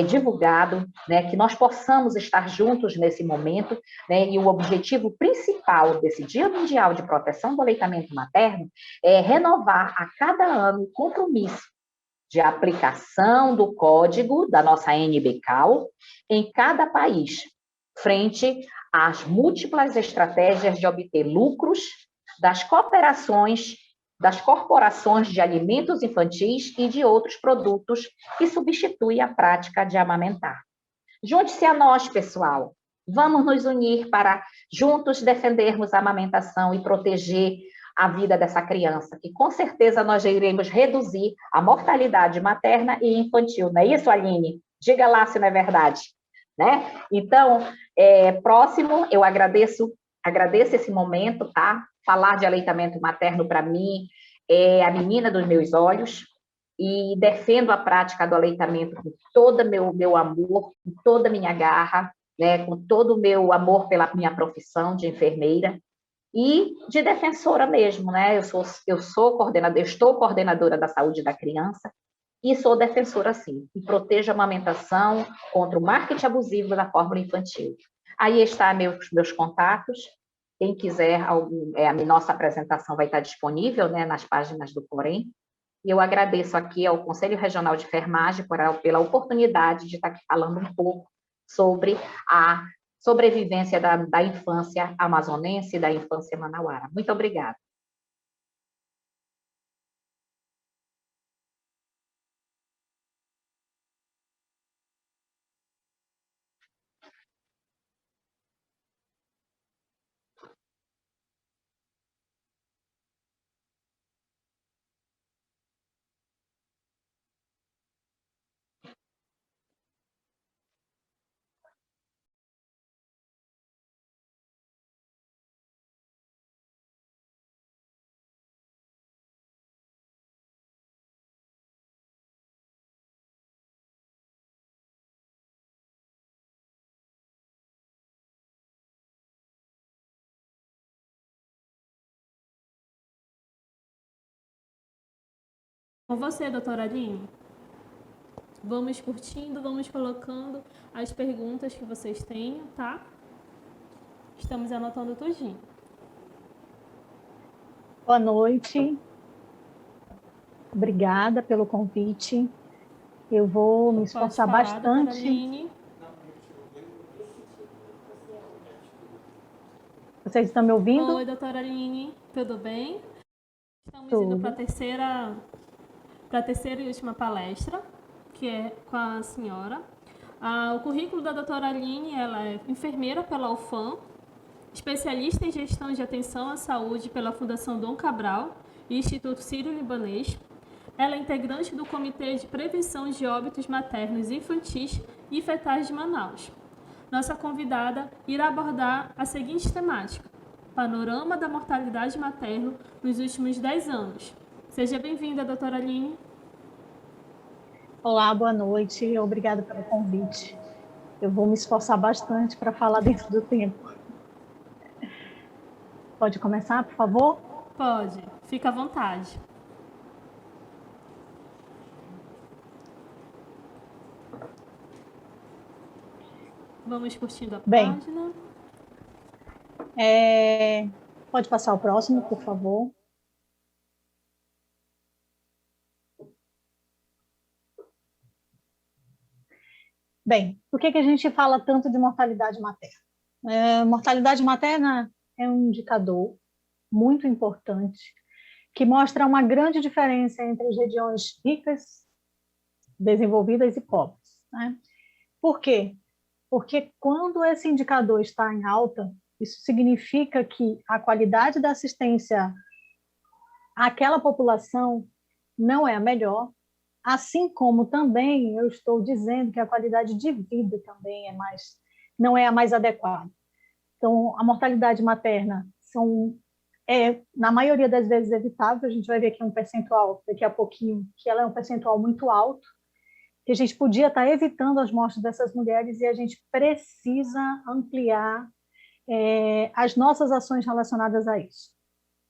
divulgado, né, que nós possamos estar juntos nesse momento, né, e o objetivo principal desse Dia Mundial de Proteção do Aleitamento Materno é renovar a cada ano o compromisso de aplicação do código da nossa NBCAL em cada país, frente às múltiplas estratégias de obter lucros das corporações de alimentos infantis e de outros produtos que substituem a prática de amamentar. Junte-se a nós, pessoal. Vamos nos unir para juntos defendermos a amamentação e proteger a vida dessa criança, que com certeza nós iremos reduzir a mortalidade materna e infantil. Não é isso, Aline? Diga lá se não é verdade. Né? Então, próximo, eu agradeço esse momento, tá? Falar de aleitamento materno, para mim, é a menina dos meus olhos, e defendo a prática do aleitamento com todo o meu amor, com toda a minha garra, né? Com todo o meu amor pela minha profissão de enfermeira, e de defensora mesmo, né? Eu estou coordenadora da saúde da criança e sou defensora, sim, e protejo a amamentação contra o marketing abusivo da fórmula infantil. Aí está meus contatos. Quem quiser, a nossa apresentação vai estar disponível, né, nas páginas do Corém. E eu agradeço aqui ao Conselho Regional de Enfermagem pela oportunidade de estar aqui falando um pouco sobre a sobrevivência da infância amazonense e da infância manauara. Muito obrigada. Com você, doutora Aline. Vamos curtindo, vamos colocando as perguntas que vocês têm, tá? Estamos anotando tudinho. Boa noite. Obrigada pelo convite. Eu vou me esforçar Pode falar, doutora bastante. Aline. Vocês estão me ouvindo? Oi, doutora Aline. Tudo bem? Estamos indo para Tudo. a terceira e última palestra, que é com a senhora. O currículo da doutora Aline, ela é enfermeira pela UFAM, especialista em gestão de atenção à saúde pela Fundação Dom Cabral e Instituto Sírio-Libanês. Ela é integrante do Comitê de Prevenção de Óbitos Maternos Infantis e Fetais de Manaus. Nossa convidada irá abordar a seguinte temática: panorama da mortalidade materna nos últimos 10 anos. Seja bem-vinda, doutora Aline. Olá, boa noite. Obrigada pelo convite. Eu vou me esforçar bastante para falar dentro do tempo. Pode começar, por favor? Pode, fica à vontade. Vamos curtindo a página. Pode passar o próximo, por favor. Bem, por que a gente fala tanto de mortalidade materna? Mortalidade materna é um indicador muito importante que mostra uma grande diferença entre as regiões ricas, desenvolvidas e pobres, né? Por quê? Porque quando esse indicador está em alta, isso significa que a qualidade da assistência àquela população não é a melhor, assim como também eu estou dizendo que a qualidade de vida também não é a mais adequada. Então, a mortalidade materna na maioria das vezes, evitável. A gente vai ver aqui um percentual, daqui a pouquinho, que ela é um percentual muito alto, que a gente podia estar evitando as mortes dessas mulheres e a gente precisa ampliar as nossas ações relacionadas a isso.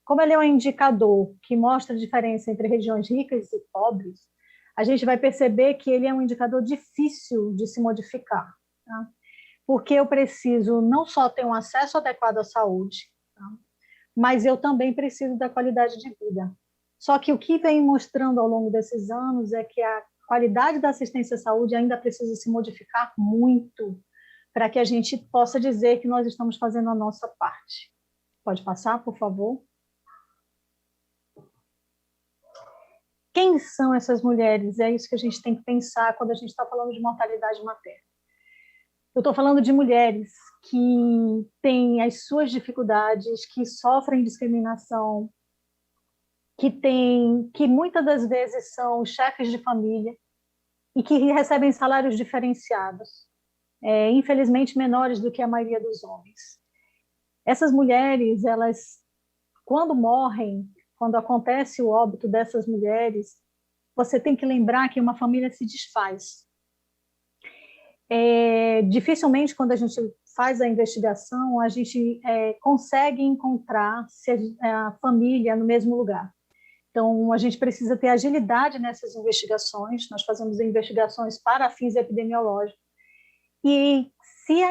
Como ele é um indicador que mostra a diferença entre regiões ricas e pobres, a gente vai perceber que ele é um indicador difícil de se modificar, tá? Porque eu preciso não só ter um acesso adequado à saúde, tá? Mas eu também preciso da qualidade de vida. Só que o que vem mostrando ao longo desses anos é que a qualidade da assistência à saúde ainda precisa se modificar muito para que a gente possa dizer que nós estamos fazendo a nossa parte. Pode passar, por favor? Quem são essas mulheres? É isso que a gente tem que pensar quando a gente está falando de mortalidade materna. Eu estou falando de mulheres que têm as suas dificuldades, que sofrem discriminação, que muitas das vezes são chefes de família e que recebem salários diferenciados, infelizmente menores do que a maioria dos homens. Essas mulheres, elas, quando morrem, quando acontece o óbito dessas mulheres, você tem que lembrar que uma família se desfaz. Dificilmente, quando a gente faz a investigação, a gente consegue encontrar a família no mesmo lugar. Então, a gente precisa ter agilidade nessas investigações. Nós fazemos investigações para fins epidemiológicos. E se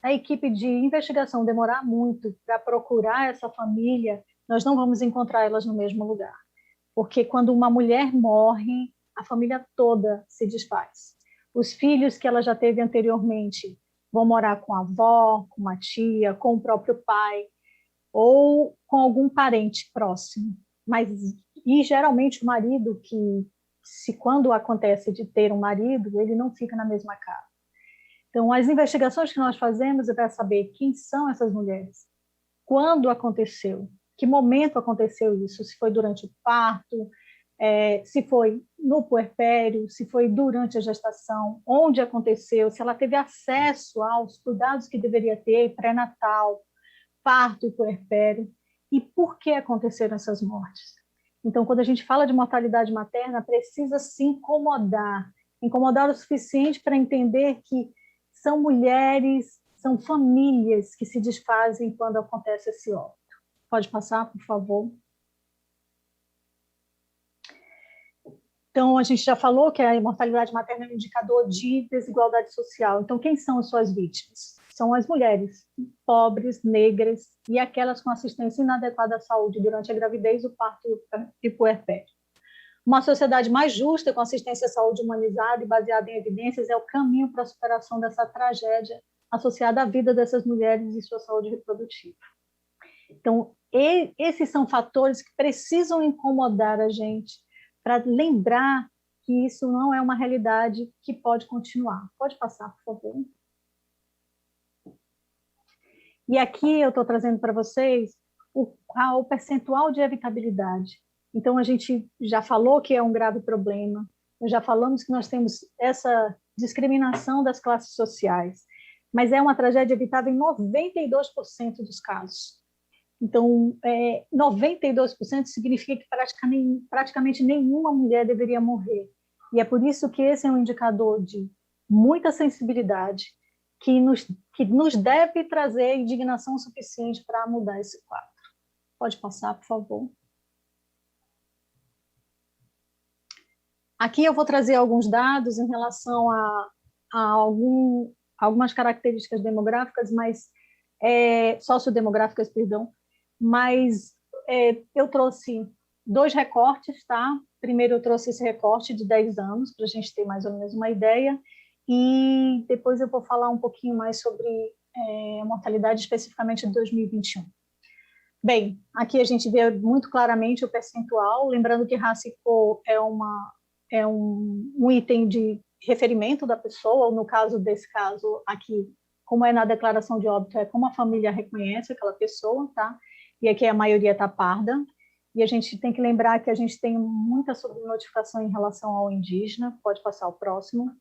a equipe de investigação demorar muito para procurar essa família, nós não vamos encontrar elas no mesmo lugar. Porque quando uma mulher morre, a família toda se desfaz. Os filhos que ela já teve anteriormente vão morar com a avó, com uma tia, com o próprio pai, ou com algum parente próximo. E geralmente o marido, quando acontece de ter um marido, ele não fica na mesma casa. Então, as investigações que nós fazemos é para saber quem são essas mulheres, quando aconteceu, que momento aconteceu isso, se foi durante o parto, se foi no puerpério, se foi durante a gestação, onde aconteceu, se ela teve acesso aos cuidados que deveria ter, pré-natal, parto e puerpério, e por que aconteceram essas mortes. Então, quando a gente fala de mortalidade materna, precisa se incomodar o suficiente para entender que são mulheres, são famílias que se desfazem quando acontece esse óbito. Pode passar, por favor? Então, a gente já falou que a mortalidade materna é um indicador de desigualdade social. Então, quem são as suas vítimas? São as mulheres pobres, negras e aquelas com assistência inadequada à saúde durante a gravidez, o parto e o puerpério. Uma sociedade mais justa, com assistência à saúde humanizada e baseada em evidências, é o caminho para a superação dessa tragédia associada à vida dessas mulheres e sua saúde reprodutiva. Então, esses são fatores que precisam incomodar a gente para lembrar que isso não é uma realidade que pode continuar. Pode passar, por favor. E aqui eu estou trazendo para vocês o percentual de evitabilidade. Então, a gente já falou que é um grave problema, já falamos que nós temos essa discriminação das classes sociais, mas é uma tragédia evitável em 92% dos casos. Então, 92% significa que praticamente nenhuma mulher deveria morrer. E é por isso que esse é um indicador de muita sensibilidade, que nos deve trazer indignação suficiente para mudar esse quadro. Pode passar, por favor. Aqui eu vou trazer alguns dados em relação a algumas características demográficas, sociodemográficas, perdão, mas eu trouxe 2 recortes, tá? Primeiro eu trouxe esse recorte de 10 anos, para a gente ter mais ou menos uma ideia, e depois eu vou falar um pouquinho mais sobre a mortalidade especificamente de 2021. Bem, aqui a gente vê muito claramente o percentual, lembrando que raça e cor é um item de referimento da pessoa, ou no caso desse caso aqui, como é na declaração de óbito, é como a família reconhece aquela pessoa, tá? E aqui a maioria está parda, e a gente tem que lembrar que a gente tem muita subnotificação em relação ao indígena. Pode passar o próximo.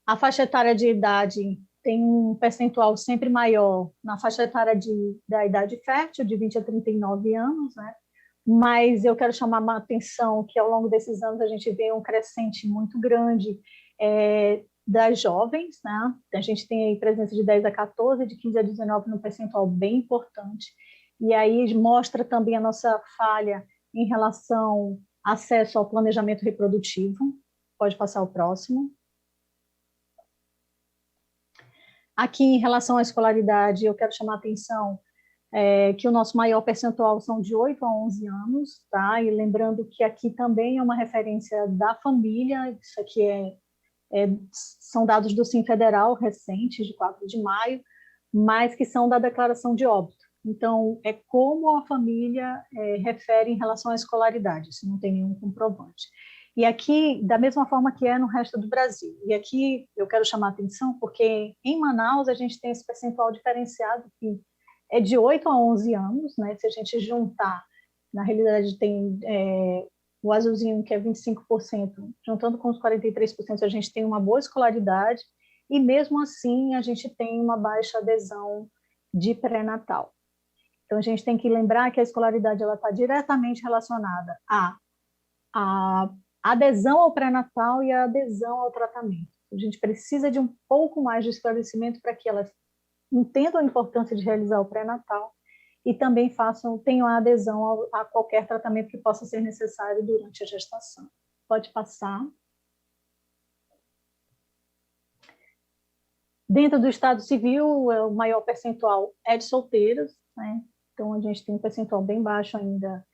A faixa etária de idade tem um percentual sempre maior na faixa etária da idade fértil, de 20 a 39 anos, né? Mas eu quero chamar a atenção que ao longo desses anos a gente vê um crescente muito grande das jovens, né? A gente tem aí presença de 10 a 14, de 15 a 19 num percentual bem importante, e aí mostra também a nossa falha em relação ao acesso ao planejamento reprodutivo. Pode passar o próximo. Aqui, em relação à escolaridade, eu quero chamar a atenção que o nosso maior percentual são de 8 a 11 anos, tá? E lembrando que aqui também é uma referência da família, isso aqui são dados do Sim Federal recentes, de 4 de maio, mas que são da declaração de óbito. Então, é como a família refere em relação à escolaridade, isso não tem nenhum comprovante. E aqui, da mesma forma que é no resto do Brasil. E aqui eu quero chamar a atenção porque em Manaus a gente tem esse percentual diferenciado que é de 8 a 11 anos, né? Se a gente juntar, na realidade tem o azulzinho que é 25%, juntando com os 43%, a gente tem uma boa escolaridade e mesmo assim a gente tem uma baixa adesão de pré-natal. Então a gente tem que lembrar que a escolaridade ela está diretamente relacionada à adesão ao pré-natal e à adesão ao tratamento. A gente precisa de um pouco mais de esclarecimento para que elas entendam a importância de realizar o pré-natal e também tenham a adesão a qualquer tratamento que possa ser necessário durante a gestação. Pode passar. Dentro do Estado Civil, o maior percentual é de solteiros, né? Então a gente tem um percentual bem baixo ainda.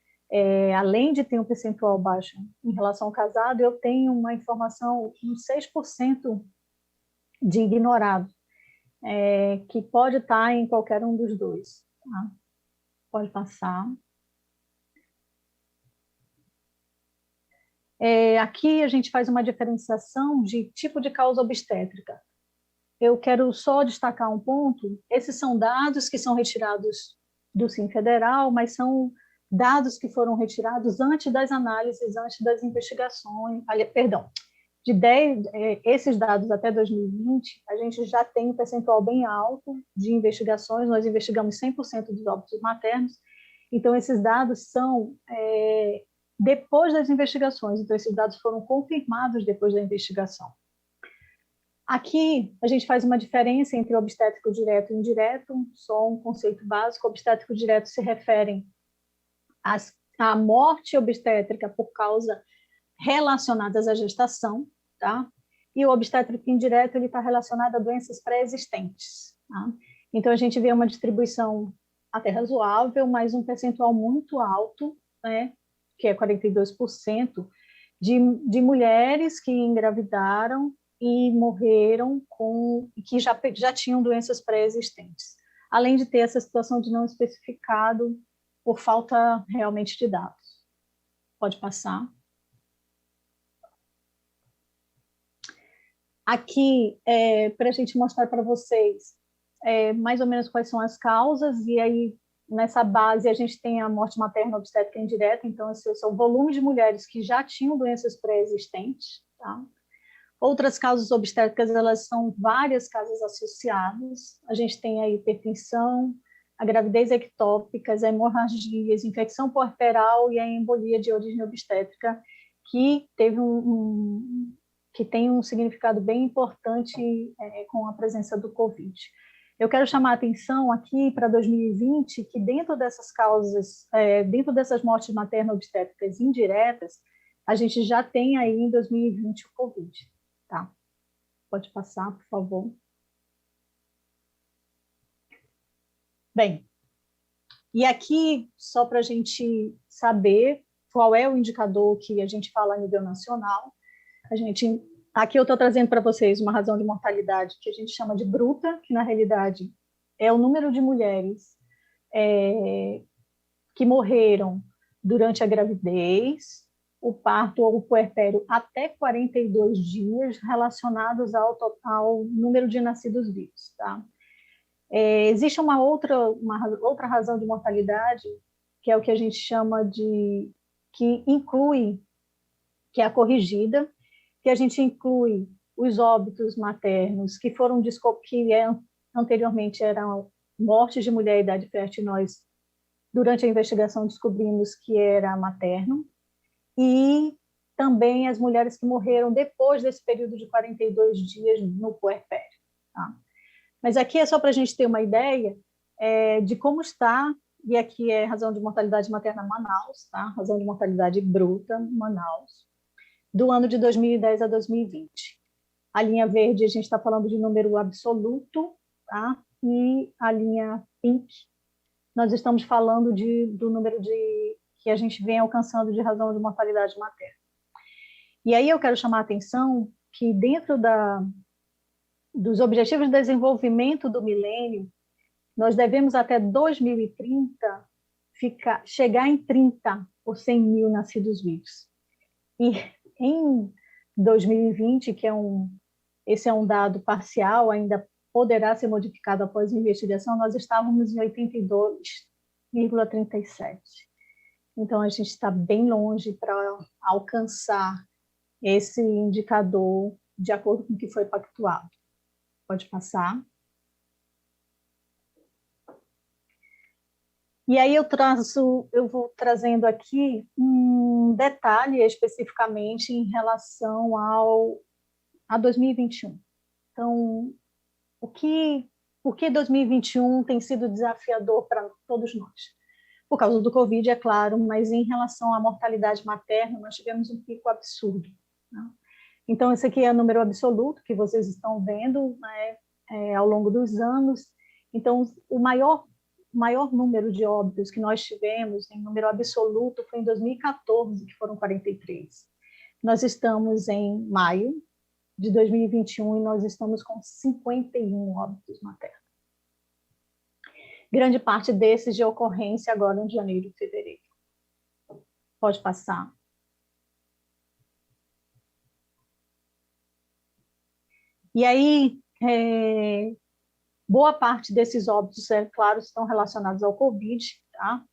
Além de ter um percentual baixo em relação ao casado, eu tenho uma informação, uns 6% de ignorado, que pode estar em qualquer um dos dois. Tá? Pode passar. Aqui a gente faz uma diferenciação de tipo de causa obstétrica. Eu quero só destacar um ponto. Esses são dados que são retirados do Sim Federal, mas são dados que foram retirados antes das análises, antes das investigações, perdão, esses dados até 2020, a gente já tem um percentual bem alto de investigações, nós investigamos 100% dos óbitos maternos, então esses dados são depois das investigações, então esses dados foram confirmados depois da investigação. Aqui, a gente faz uma diferença entre obstétrico direto e indireto, só um conceito básico. Obstétrico direto se referem a morte obstétrica por causa relacionadas à gestação, tá? E o obstétrico indireto ele está relacionado a doenças pré-existentes, tá? Então a gente vê uma distribuição até razoável, mas um percentual muito alto, né? Que é 42% de mulheres que engravidaram e morreram que já tinham doenças pré-existentes, além de ter essa situação de não especificado por falta realmente de dados. Pode passar. Aqui, para a gente mostrar para vocês mais ou menos quais são as causas, e aí nessa base a gente tem a morte materna obstétrica indireta, então esse é o volume de mulheres que já tinham doenças pré-existentes, tá? Outras causas obstétricas, elas são várias causas associadas. A gente tem a hipertensão, a gravidez ectópica, as hemorragias, infecção puerperal e a embolia de origem obstétrica, que que tem um significado bem importante com a presença do Covid. Eu quero chamar a atenção aqui para 2020, que dentro dessas causas, dentro dessas mortes materno-obstétricas indiretas, a gente já tem aí em 2020 o Covid. Tá. Pode passar, por favor. Bem, e aqui, só para a gente saber qual é o indicador que a gente fala a nível nacional, aqui eu estou trazendo para vocês uma razão de mortalidade que a gente chama de bruta, que na realidade é o número de mulheres que morreram durante a gravidez, o parto ou o puerpério até 42 dias relacionados ao número de nascidos vivos, tá? Existe uma outra razão de mortalidade, que é o que a gente chama que é a corrigida, que a gente inclui os óbitos maternos, que anteriormente eram mortes de mulher em idade fértil, nós, durante a investigação, descobrimos que era materno, e também as mulheres que morreram depois desse período de 42 dias no puerpério. Tá? Mas aqui é só para a gente ter uma ideia de como está, e aqui é razão de mortalidade materna Manaus, tá? Razão de mortalidade bruta Manaus, do ano de 2010 a 2020. A linha verde a gente está falando de número absoluto, tá? E a linha pink, nós estamos falando do número que a gente vem alcançando de razão de mortalidade materna. E aí eu quero chamar a atenção que dentro dos Objetivos de Desenvolvimento do Milênio, nós devemos até 2030 chegar em 30 por 100 mil nascidos vivos. E em 2020, esse é um dado parcial, ainda poderá ser modificado após a investigação, nós estávamos em 82,37. Então, a gente está bem longe para alcançar esse indicador de acordo com o que foi pactuado. Pode passar. E aí eu vou trazendo aqui um detalhe especificamente em relação a 2021. Então, por que 2021 tem sido desafiador para todos nós? Por causa do Covid, é claro, mas em relação à mortalidade materna, nós tivemos um pico absurdo. Né? Então, esse aqui é o número absoluto que vocês estão vendo, né, ao longo dos anos. Então, o maior número de óbitos que nós tivemos em número absoluto foi em 2014, que foram 43. Nós estamos em maio de 2021 e nós estamos com 51 óbitos maternos. Grande parte desses de ocorrência agora em janeiro e fevereiro. Pode passar. E aí, boa parte desses óbitos, é claro, estão relacionados ao Covid, tá?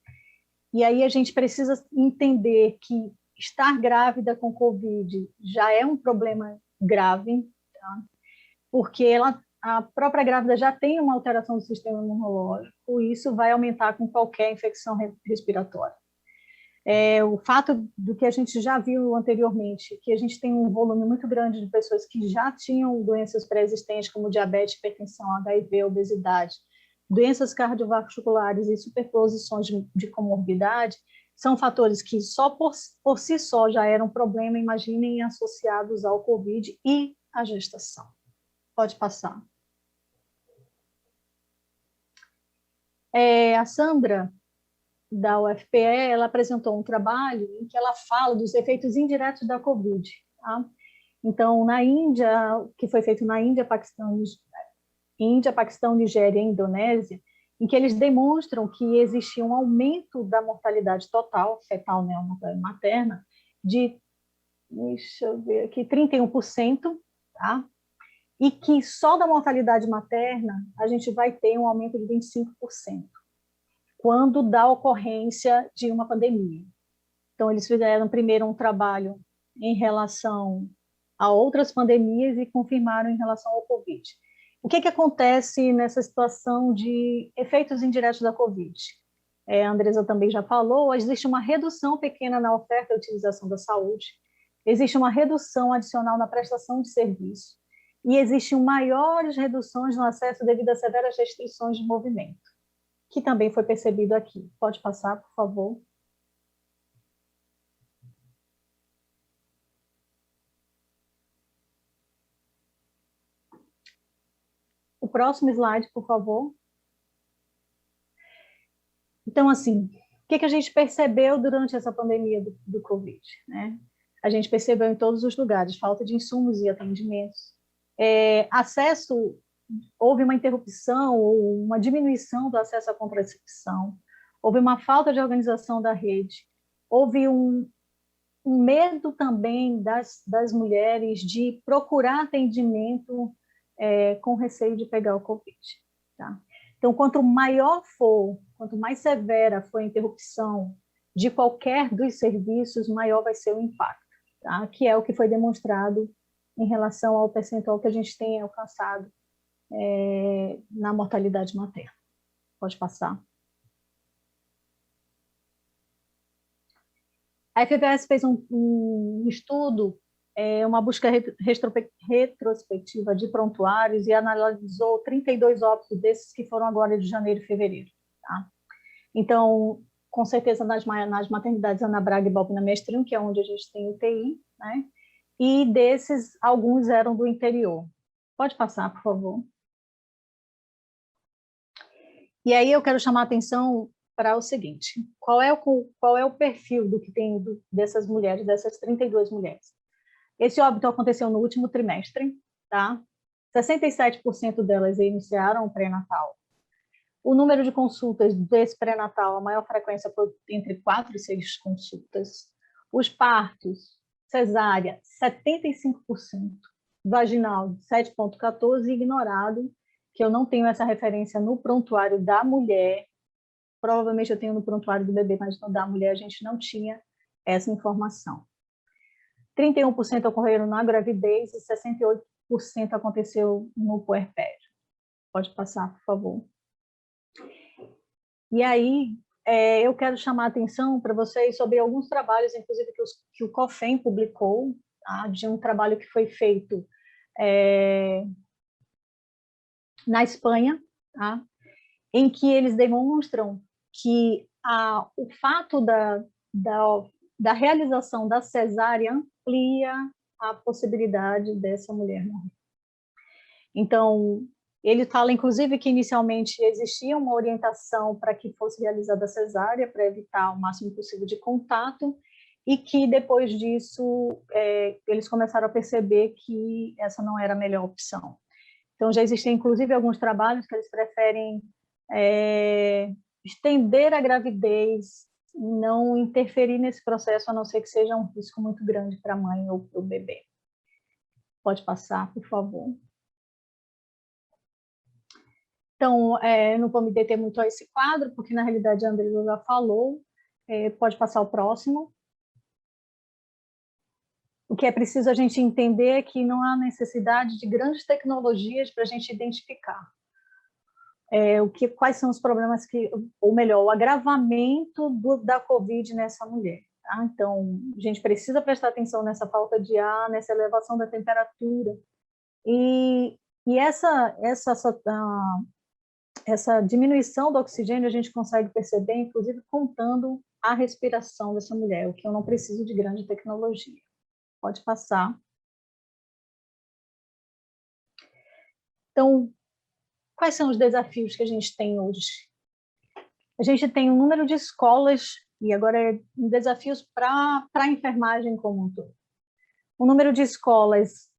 E aí a gente precisa entender que estar grávida com Covid já é um problema grave, tá? Porque a própria grávida já tem uma alteração do sistema imunológico, e isso vai aumentar com qualquer infecção respiratória. O fato do que a gente já viu anteriormente, que a gente tem um volume muito grande de pessoas que já tinham doenças pré-existentes, como diabetes, hipertensão, HIV, obesidade, doenças cardiovasculares e superposições de comorbidade, são fatores que só por si só já eram problema, imaginem associados ao COVID e à gestação. Pode passar. A Sandra, da UFPE, ela apresentou um trabalho em que ela fala dos efeitos indiretos da COVID. Tá? Então, na Índia, que foi feito na Índia, Paquistão, Nigéria e Indonésia, em que eles demonstram que existe um aumento da mortalidade total, fetal, neonatal e materna, de, deixa eu ver aqui, 31%, tá? E que só da mortalidade materna a gente vai ter um aumento de 25%, quando dá ocorrência de uma pandemia. Então, eles fizeram primeiro um trabalho em relação a outras pandemias e confirmaram em relação ao Covid. O que acontece nessa situação de efeitos indiretos da Covid? A Andresa também já falou, existe uma redução pequena na oferta e utilização da saúde, existe uma redução adicional na prestação de serviço, e existem maiores reduções no acesso devido a severas restrições de movimento, que também foi percebido aqui. Pode passar, por favor. O próximo slide, por favor. Então, assim, o que a gente percebeu durante essa pandemia do Covid? Né? A gente percebeu em todos os lugares falta de insumos e atendimentos. Acesso, houve uma interrupção ou uma diminuição do acesso à contracepção, houve uma falta de organização da rede, houve um medo também das mulheres de procurar atendimento com receio de pegar o Covid. Tá? Então, quanto mais severa for a interrupção de qualquer dos serviços, maior vai ser o impacto, tá? Que é o que foi demonstrado em relação ao percentual que a gente tem alcançado na mortalidade materna. Pode passar. A FPS fez um estudo, uma busca retrospectiva de prontuários e analisou 32 óbitos desses que foram agora de janeiro e fevereiro. Tá? Então, com certeza, nas maternidades Ana Braga e Balbina Mestrinho, que é onde a gente tem UTI, né? E desses, alguns eram do interior. Pode passar, por favor. E aí eu quero chamar a atenção para o seguinte, qual é o perfil do que tem dessas mulheres, dessas 32 mulheres? Esse óbito aconteceu no último trimestre, tá? 67% delas iniciaram o pré-natal. O número de consultas desse pré-natal, a maior frequência foi entre 4 e 6 consultas. Os partos, cesárea, 75%, vaginal, 7,14%, ignorado, que eu não tenho essa referência no prontuário da mulher, provavelmente eu tenho no prontuário do bebê, mas no da mulher a gente não tinha essa informação. 31% ocorreram na gravidez e 68% aconteceu no puerpério. Pode passar, por favor. E aí, eu quero chamar a atenção para vocês sobre alguns trabalhos, inclusive, que o COFEM publicou, tá? De um trabalho que foi feito na Espanha, tá? Em que eles demonstram que o fato da realização da cesárea amplia a possibilidade dessa mulher morrer. Então, ele fala, inclusive, que inicialmente existia uma orientação para que fosse realizada a cesárea, para evitar o máximo possível de contato, e que depois disso eles começaram a perceber que essa não era a melhor opção. Então, já existem, inclusive, alguns trabalhos que eles preferem estender a gravidez, não interferir nesse processo, a não ser que seja um risco muito grande para a mãe ou para o bebê. Pode passar, por favor. Então, não vou me deter muito a esse quadro, porque, na realidade, a Andresa já falou. Pode passar o próximo. O que é preciso a gente entender é que não há necessidade de grandes tecnologias para a gente identificar quais são os problemas ou melhor, o agravamento da COVID nessa mulher. Tá? Então, a gente precisa prestar atenção nessa falta de ar, nessa elevação da temperatura. E essa diminuição do oxigênio a gente consegue perceber, inclusive, contando a respiração dessa mulher, o que eu não preciso de grande tecnologia. Pode passar. Então, quais são os desafios que a gente tem hoje? A gente tem um número de escolas, e agora é desafios para a enfermagem como um todo. Um número de escolas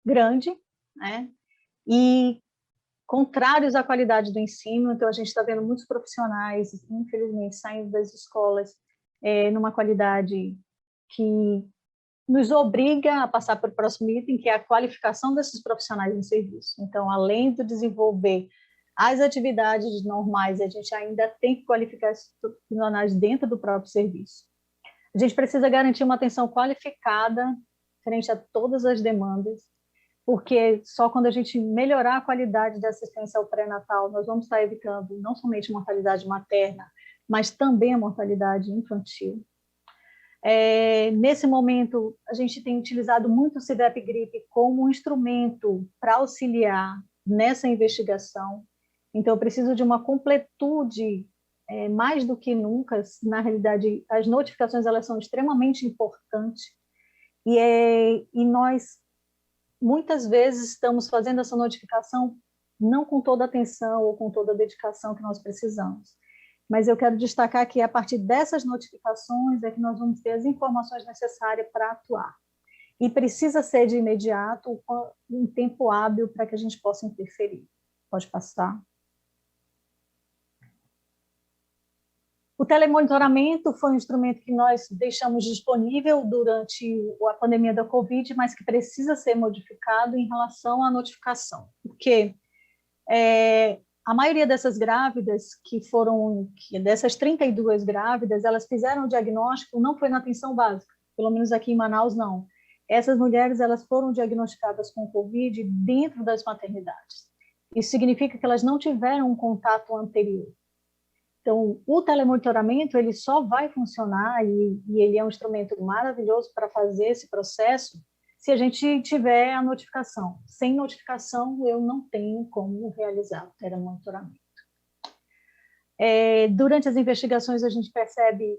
grande, né? E contrários à qualidade do ensino, então a gente está vendo muitos profissionais, infelizmente, saindo das escolas numa qualidade que nos obriga a passar para o próximo item, que é a qualificação desses profissionais em serviço. Então, além de desenvolver as atividades normais, a gente ainda tem que qualificar esses profissionais dentro do próprio serviço. A gente precisa garantir uma atenção qualificada frente a todas as demandas, porque só quando a gente melhorar a qualidade da assistência ao pré-natal, nós vamos estar evitando não somente a mortalidade materna, mas também a mortalidade infantil. Nesse momento, a gente tem utilizado muito o CIDEP-GRIP como um instrumento para auxiliar nessa investigação. Então, eu preciso de uma completude, mais do que nunca. Na realidade, as notificações elas são extremamente importantes e nós, muitas vezes, estamos fazendo essa notificação não com toda a atenção ou com toda a dedicação que nós precisamos. Mas eu quero destacar que, a partir dessas notificações, é que nós vamos ter as informações necessárias para atuar. E precisa ser de imediato, um tempo hábil para que a gente possa interferir. Pode passar. O telemonitoramento foi um instrumento que nós deixamos disponível durante a pandemia da Covid, mas que precisa ser modificado em relação à notificação. Porque a maioria dessas grávidas dessas 32 grávidas, elas fizeram o diagnóstico, não foi na atenção básica, pelo menos aqui em Manaus, não. Essas mulheres, elas foram diagnosticadas com Covid dentro das maternidades. Isso significa que elas não tiveram um contato anterior. Então, o telemonitoramento, ele só vai funcionar, e ele é um instrumento maravilhoso para fazer esse processo, se a gente tiver a notificação. Sem notificação, eu não tenho como realizar o telemonitoramento. Durante as investigações, a gente percebe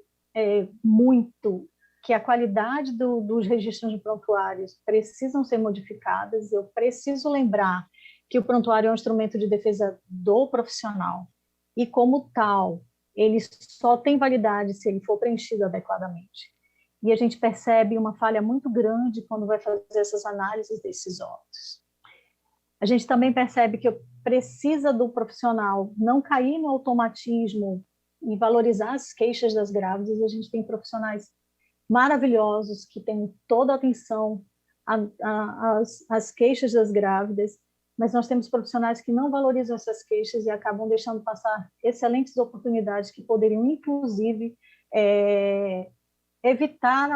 muito que a qualidade dos registros de prontuários precisam ser modificadas. Eu preciso lembrar que o prontuário é um instrumento de defesa do profissional e, como tal, ele só tem validade se ele for preenchido adequadamente. E a gente percebe uma falha muito grande quando vai fazer essas análises desses óbitos. A gente também percebe que precisa do profissional não cair no automatismo e valorizar as queixas das grávidas. A gente tem profissionais maravilhosos que têm toda a atenção às queixas das grávidas, mas nós temos profissionais que não valorizam essas queixas e acabam deixando passar excelentes oportunidades que poderiam, inclusive, evitar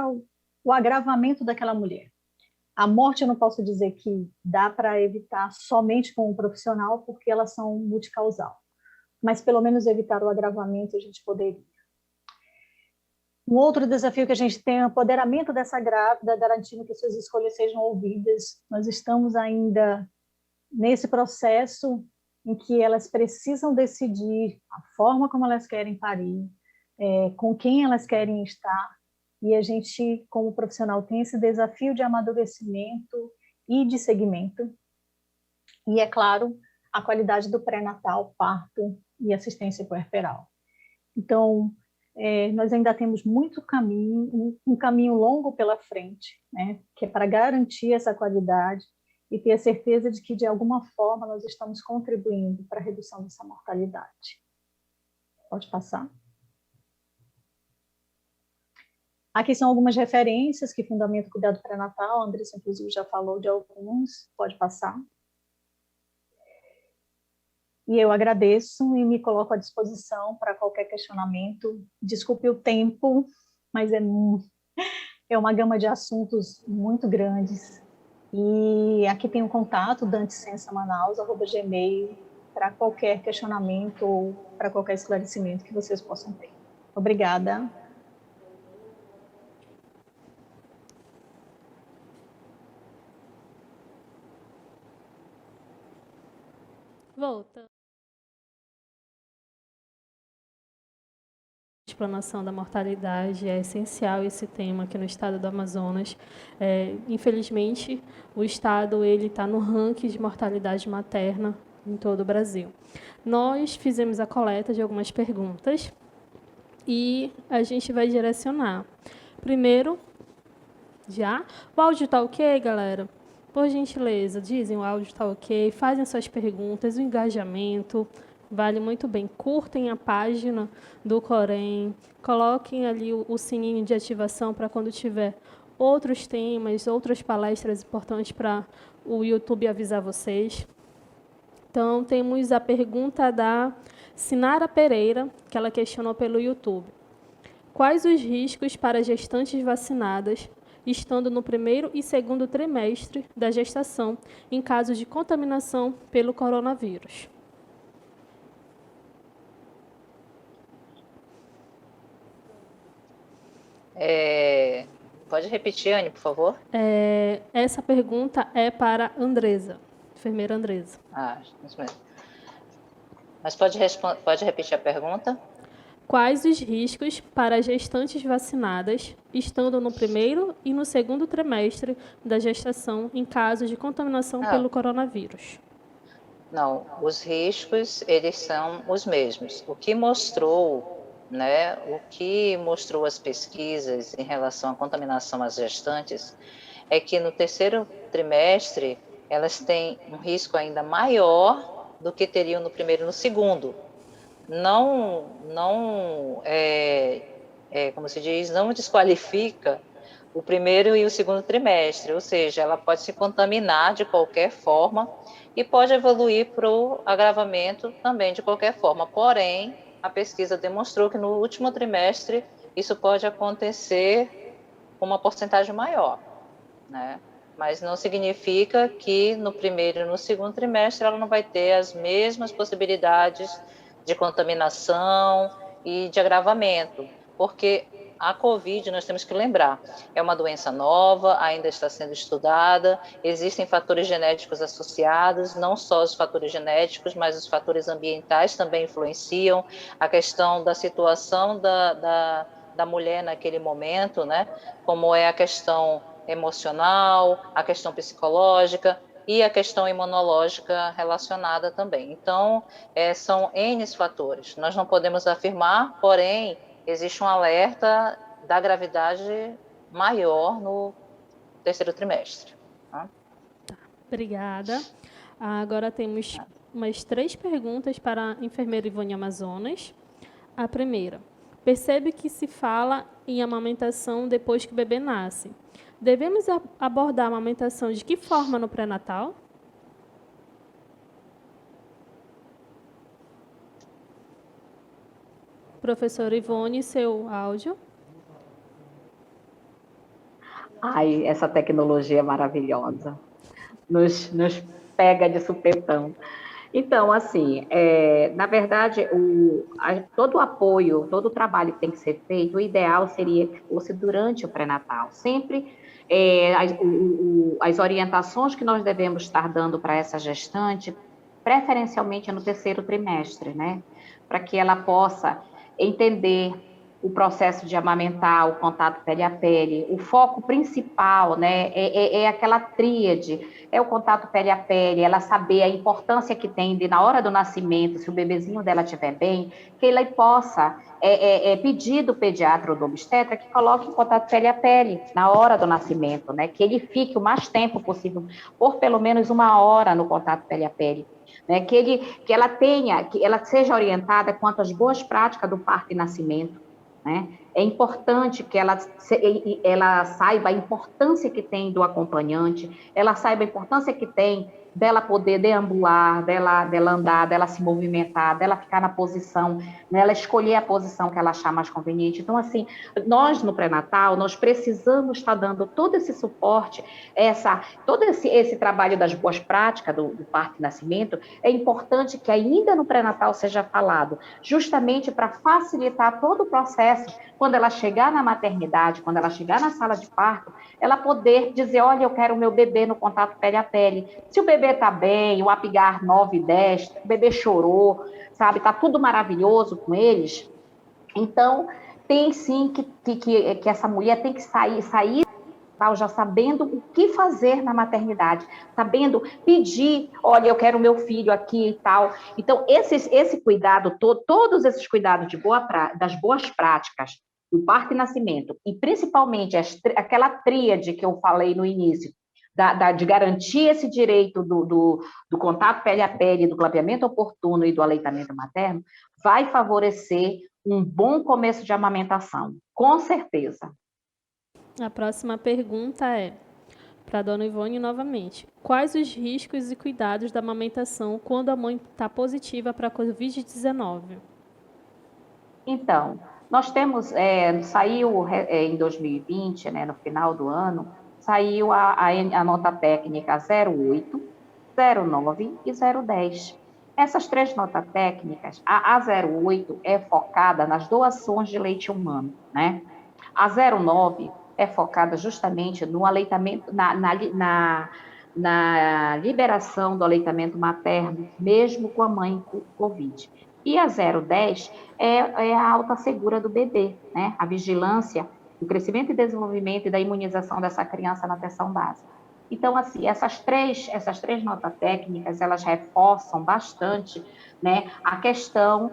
o agravamento daquela mulher. A morte eu não posso dizer que dá para evitar somente com um profissional, porque elas são multicausal, mas pelo menos evitar o agravamento a gente poderia. Um outro desafio que a gente tem é o empoderamento dessa grávida, garantindo que suas escolhas sejam ouvidas. Nós estamos ainda nesse processo em que elas precisam decidir a forma como elas querem parir, com quem elas querem estar, e a gente, como profissional, tem esse desafio de amadurecimento e de segmento, e, é claro, a qualidade do pré-natal, parto e assistência puerperal. Então, nós ainda temos muito caminho, um caminho longo pela frente, né, que é para garantir essa qualidade e ter a certeza de que, de alguma forma, nós estamos contribuindo para a redução dessa mortalidade. Pode passar. Aqui são algumas referências que fundamentam o cuidado pré-natal. A Andressa, inclusive, já falou de alguns. Pode passar. E eu agradeço e me coloco à disposição para qualquer questionamento. Desculpe o tempo, mas é uma gama de assuntos muito grandes. E aqui tem o contato dantesensamanaus@gmail para qualquer questionamento ou para qualquer esclarecimento que vocês possam ter. Obrigada. Volta. explanação da mortalidade. É essencial esse tema aqui no estado do Amazonas. Infelizmente, o estado está no ranking de mortalidade materna em todo o Brasil. Nós fizemos a coleta de algumas perguntas e a gente vai direcionar. Primeiro, o áudio está ok, galera? Por gentileza, dizem o áudio está ok, fazem suas perguntas, o engajamento vale muito bem. Curtem a página do Corém, coloquem ali o sininho de ativação para quando tiver outros temas, outras palestras importantes para o YouTube avisar vocês. Então, temos a pergunta da Sinara Pereira, que ela questionou pelo YouTube. Quais os riscos para gestantes vacinadas estando no primeiro e segundo trimestre da gestação, em caso de contaminação pelo coronavírus? Pode repetir, Anne, por favor? Essa pergunta é para Andresa, enfermeira Andresa. Isso mesmo. Mas pode repetir a pergunta? Quais os riscos para gestantes vacinadas estando no primeiro e no segundo trimestre da gestação em caso de contaminação pelo coronavírus? Não, os riscos, eles são os mesmos. O que mostrou as pesquisas em relação à contaminação às gestantes é que no terceiro trimestre elas têm um risco ainda maior do que teriam no primeiro e no segundo. Como se diz, não desqualifica o primeiro e o segundo trimestre, ou seja, ela pode se contaminar de qualquer forma e pode evoluir para o agravamento também de qualquer forma. Porém, a pesquisa demonstrou que no último trimestre isso pode acontecer com uma porcentagem maior, né? Mas não significa que no primeiro e no segundo trimestre ela não vai ter as mesmas possibilidades de contaminação e de agravamento, porque a COVID, nós temos que lembrar, é uma doença nova, ainda está sendo estudada, existem fatores genéticos associados, não só os fatores genéticos, mas os fatores ambientais também influenciam, a questão da situação da mulher naquele momento, né? Como é a questão emocional, a questão psicológica e a questão imunológica relacionada também. Então, são N fatores. Nós não podemos afirmar, porém, existe um alerta da gravidade maior no terceiro trimestre. Tá? Obrigada. Agora temos umas 3 perguntas para a enfermeira Ivone Amazonas. A primeira, percebe que se fala em amamentação depois que o bebê nasce. Devemos abordar a amamentação de que forma no pré-natal? Professora Ivone, seu áudio. Ai, essa tecnologia é maravilhosa. Nos pega de supetão. Então, assim, na verdade, todo o apoio, todo o trabalho que tem que ser feito, o ideal seria que fosse durante o pré-natal. Sempre as orientações que nós devemos estar dando para essa gestante, preferencialmente no terceiro trimestre, né? Para que ela possa entender o processo de amamentar, o contato pele a pele, o foco principal, né, é aquela tríade, é o contato pele a pele, ela saber a importância que tem de, na hora do nascimento, se o bebezinho dela estiver bem, que ele possa pedir do pediatra ou do obstetra que coloque em contato pele a pele na hora do nascimento, né, que ele fique o mais tempo possível, por pelo menos 1 hora no contato pele a pele. Né, que ela seja orientada quanto às boas práticas do parto e nascimento. Né? É importante que ela saiba a importância que tem do acompanhante, ela saiba a importância que tem dela poder deambular, dela andar, dela se movimentar, dela ficar na posição, né? Ela escolher a posição que ela achar mais conveniente. Então, assim, nós no pré-natal, nós precisamos estar dando todo esse suporte, todo esse trabalho das boas práticas do parto e nascimento, é importante que ainda no pré-natal seja falado, justamente para facilitar todo o processo, quando ela chegar na maternidade, quando ela chegar na sala de parto, ela poder dizer, olha, eu quero o meu bebê no contato pele a pele. Se o bebê está bem, o Apgar 9, 10, o bebê chorou, sabe, está tudo maravilhoso com eles, então tem sim que essa mulher tem que sair tal, já sabendo o que fazer na maternidade, sabendo pedir, olha, eu quero meu filho aqui e tal. Então, esse cuidado, todos esses cuidados das boas práticas, do parto e nascimento, e principalmente aquela tríade que eu falei no início, de garantir esse direito do contato pele a pele, do clareamento oportuno e do aleitamento materno, vai favorecer um bom começo de amamentação, com certeza. A próxima pergunta é para a dona Ivone novamente. Quais os riscos e cuidados da amamentação quando a mãe está positiva para a Covid-19? Então, nós temos, saiu em 2020, né, no final do ano, saiu a nota técnica 08, 09 e 010. Essas três notas técnicas, a 08 é focada nas doações de leite humano, né? A 09 é focada justamente no aleitamento, na liberação do aleitamento materno, mesmo com a mãe com Covid. E a 010 é a alta segura do bebê, né? A vigilância do crescimento e desenvolvimento e da imunização dessa criança na atenção básica. Então, assim, essas três notas técnicas, elas reforçam bastante, né, a questão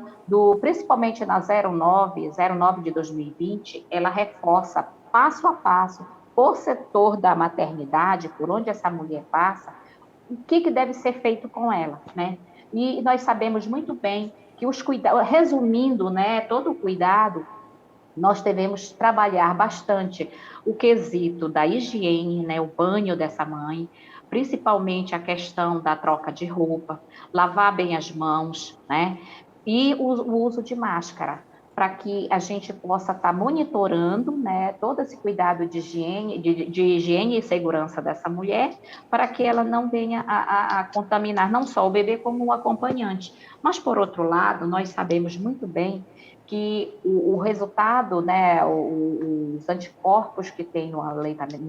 principalmente na 09 de 2020, ela reforça passo a passo, por setor da maternidade, por onde essa mulher passa, o que deve ser feito com ela, né? E nós sabemos muito bem que os cuidados, resumindo, né, todo o cuidado, nós devemos trabalhar bastante o quesito da higiene, né, o banho dessa mãe, principalmente a questão da troca de roupa, lavar bem as mãos, né, e o uso de máscara, para que a gente possa estar monitorando, né, todo esse cuidado de higiene e segurança dessa mulher, para que ela não venha a contaminar não só o bebê como o acompanhante. Mas, por outro lado, nós sabemos muito bem que o resultado, né, os anticorpos que tem no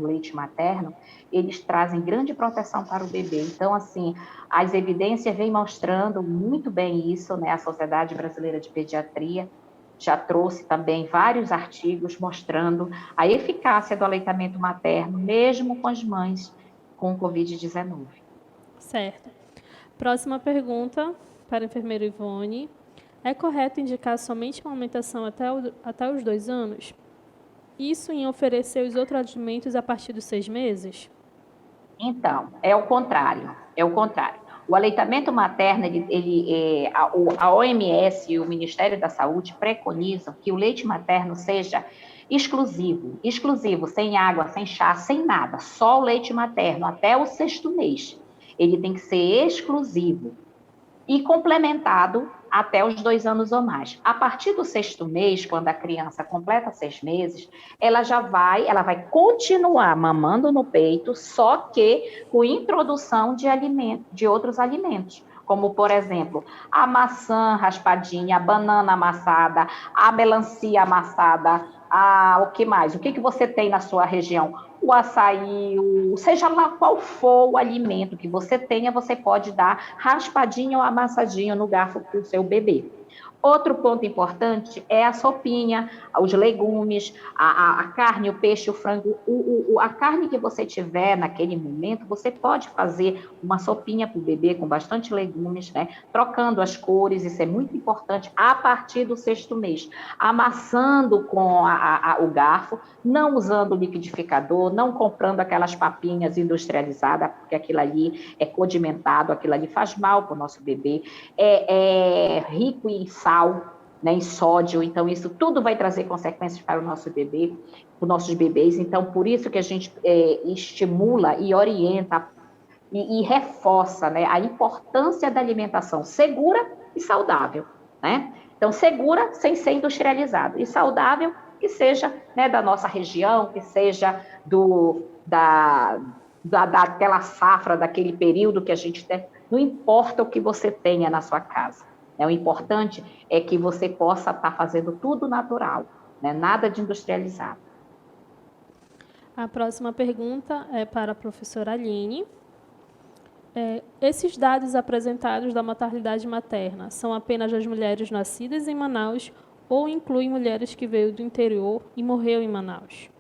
leite materno, eles trazem grande proteção para o bebê. Então, assim, as evidências vêm mostrando muito bem isso, né? A Sociedade Brasileira de Pediatria já trouxe também vários artigos mostrando a eficácia do aleitamento materno, mesmo com as mães com Covid-19. Certo. Próxima pergunta para a enfermeira Ivone. É correto indicar somente a amamentação até os 2 anos? Isso em oferecer os outros alimentos a partir dos 6 meses? Então, é o contrário. O aleitamento materno, a OMS e o Ministério da Saúde preconizam que o leite materno seja exclusivo, sem água, sem chá, sem nada, só o leite materno até o 6º mês. Ele tem que ser exclusivo e complementado até os 2 anos ou mais. A partir do 6º mês, quando a criança completa 6 meses, ela vai continuar mamando no peito, só que com introdução de outros alimentos, como, por exemplo, a maçã raspadinha, a banana amassada, a melancia amassada, o que mais? O que você tem na sua região? O açaí, seja lá qual for o alimento que você tenha, você pode dar raspadinho ou amassadinho no garfo para o seu bebê. Outro ponto importante é a sopinha, os legumes, a carne, o peixe, o frango. A carne que você tiver naquele momento, você pode fazer uma sopinha para o bebê com bastante legumes, né? Trocando as cores, isso é muito importante, a partir do 6º mês. Amassando com o garfo, não usando liquidificador, não comprando aquelas papinhas industrializadas, porque aquilo ali é condimentado, aquilo ali faz mal para o nosso bebê. É rico em sal, né, em sódio, então isso tudo vai trazer consequências para o nosso bebê, para os nossos bebês. Então, por isso que a gente estimula e orienta e reforça, né, a importância da alimentação segura e saudável, né? Então, segura sem ser industrializado, e saudável que seja, né, da nossa região, que seja daquela safra, daquele período que a gente tem, não importa o que você tenha na sua casa. O importante é que você possa estar fazendo tudo natural, né? Nada de industrializado. A próxima pergunta é para a professora Aline. Esses dados apresentados da mortalidade materna são apenas das mulheres nascidas em Manaus ou inclui mulheres que veio do interior e morreu em Manaus?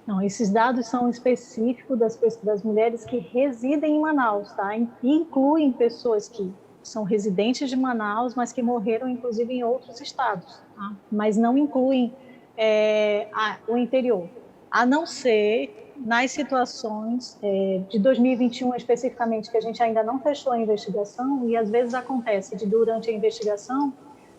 Não, esses dados são específicos das mulheres que residem em Manaus, tá? E incluem pessoas que são residentes de Manaus, mas que morreram, inclusive, em outros estados, tá? Mas não incluem o interior, a não ser nas situações de 2021 especificamente, que a gente ainda não fechou a investigação, e às vezes acontece de, durante a investigação,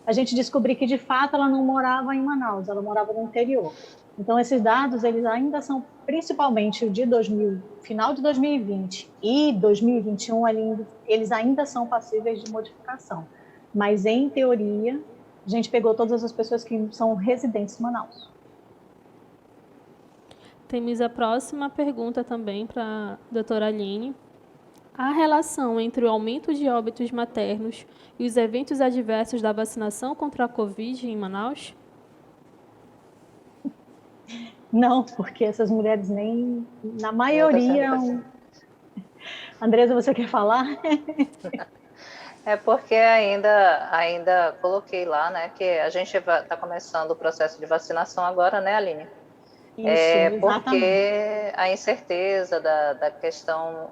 a gente descobrir que, de fato, ela não morava em Manaus, ela morava no interior. Então, esses dados, eles ainda são, principalmente o de 2000, final de 2020 e 2021, eles ainda são passíveis de modificação. Mas, em teoria, a gente pegou todas as pessoas que são residentes em Manaus. Temos a próxima pergunta também para a doutora Aline. A relação entre o aumento de óbitos maternos e os eventos adversos da vacinação contra a Covid em Manaus? Não, porque essas mulheres nem, na maioria... Andresa, você quer falar? É porque ainda coloquei lá, né, que a gente está começando o processo de vacinação agora, né, Aline? Isso, Porque exatamente. a incerteza da questão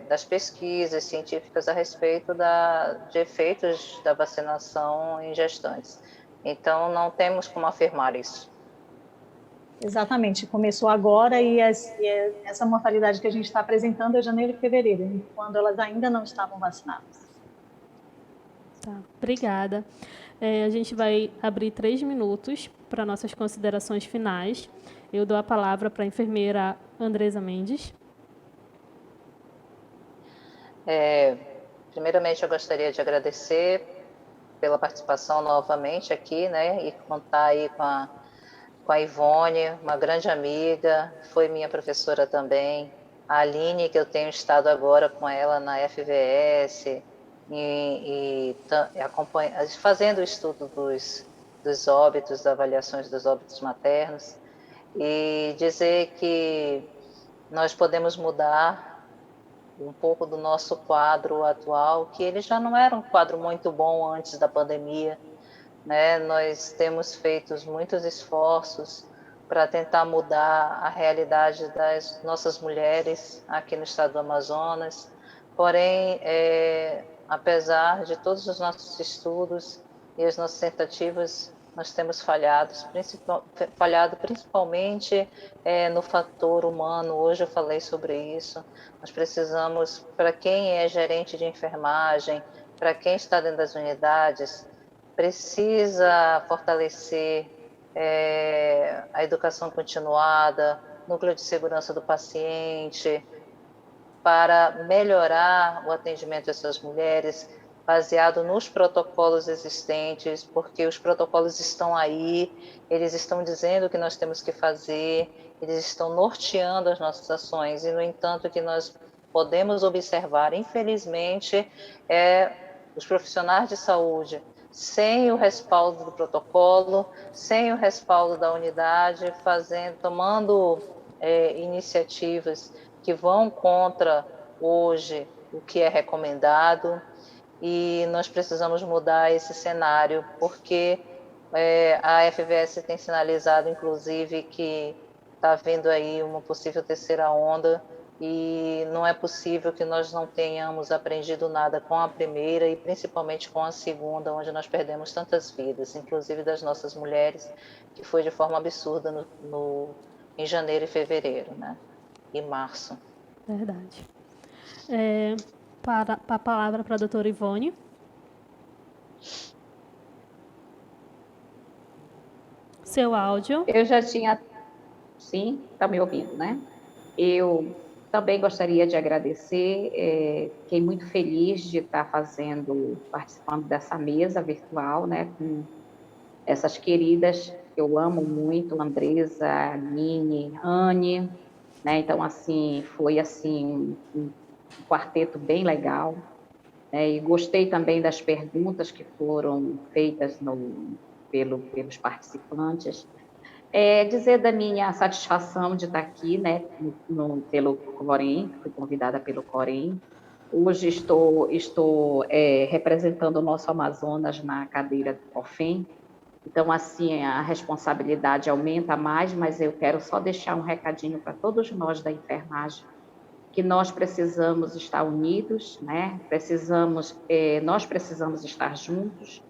das pesquisas científicas a respeito de efeitos da vacinação em gestantes. Então, não temos como afirmar isso. Exatamente, começou agora e essa mortalidade que a gente está apresentando é janeiro e fevereiro, quando elas ainda não estavam vacinadas. Tá, obrigada. A gente vai abrir 3 minutos para nossas considerações finais. Eu dou a palavra para a enfermeira Andresa Mendes. Primeiramente, eu gostaria de agradecer pela participação novamente aqui, né, e contar aí com a Ivone, uma grande amiga, foi minha professora também, a Aline, que eu tenho estado agora com ela na FVS, fazendo o estudo dos óbitos, das avaliações dos óbitos maternos, e dizer que nós podemos mudar um pouco do nosso quadro atual, que ele já não era um quadro muito bom antes da pandemia, né? Nós temos feito muitos esforços para tentar mudar a realidade das nossas mulheres aqui no estado do Amazonas, porém, apesar de todos os nossos estudos e as nossas tentativas, nós temos falhado principalmente no fator humano. Hoje eu falei sobre isso. Nós precisamos, para quem é gerente de enfermagem, para quem está dentro das unidades, precisa fortalecer a educação continuada, núcleo de segurança do paciente, para melhorar o atendimento dessas mulheres, baseado nos protocolos existentes, porque os protocolos estão aí, eles estão dizendo o que nós temos que fazer, eles estão norteando as nossas ações, e, no entanto, o que nós podemos observar, infelizmente, os profissionais de saúde, sem o respaldo do protocolo, sem o respaldo da unidade, tomando iniciativas que vão contra hoje o que é recomendado, e nós precisamos mudar esse cenário, porque a FVS tem sinalizado, inclusive, que está vindo aí uma possível terceira onda, e não é possível que nós não tenhamos aprendido nada com a primeira e principalmente com a segunda, onde nós perdemos tantas vidas, inclusive das nossas mulheres, que foi de forma absurda em janeiro e fevereiro, né? E março. Verdade. A palavra para a doutora Ivone. Seu áudio. Eu já tinha... Sim, está me ouvindo, né? Eu também gostaria de agradecer, fiquei muito feliz de estar participando dessa mesa virtual, né, com essas queridas que eu amo muito, Andresa, Aline, Anne, né? Então, assim, foi assim um quarteto bem legal, né? E gostei também das perguntas que foram feitas pelos participantes. Dizer da minha satisfação de estar aqui, né, pelo Corém, fui convidada pelo Corém, Hoje estou representando o nosso Amazonas na cadeira do COFEM. Então, assim, a responsabilidade aumenta mais, mas eu quero só deixar um recadinho para todos nós da enfermagem, que nós precisamos estar unidos, né? Nós precisamos estar juntos,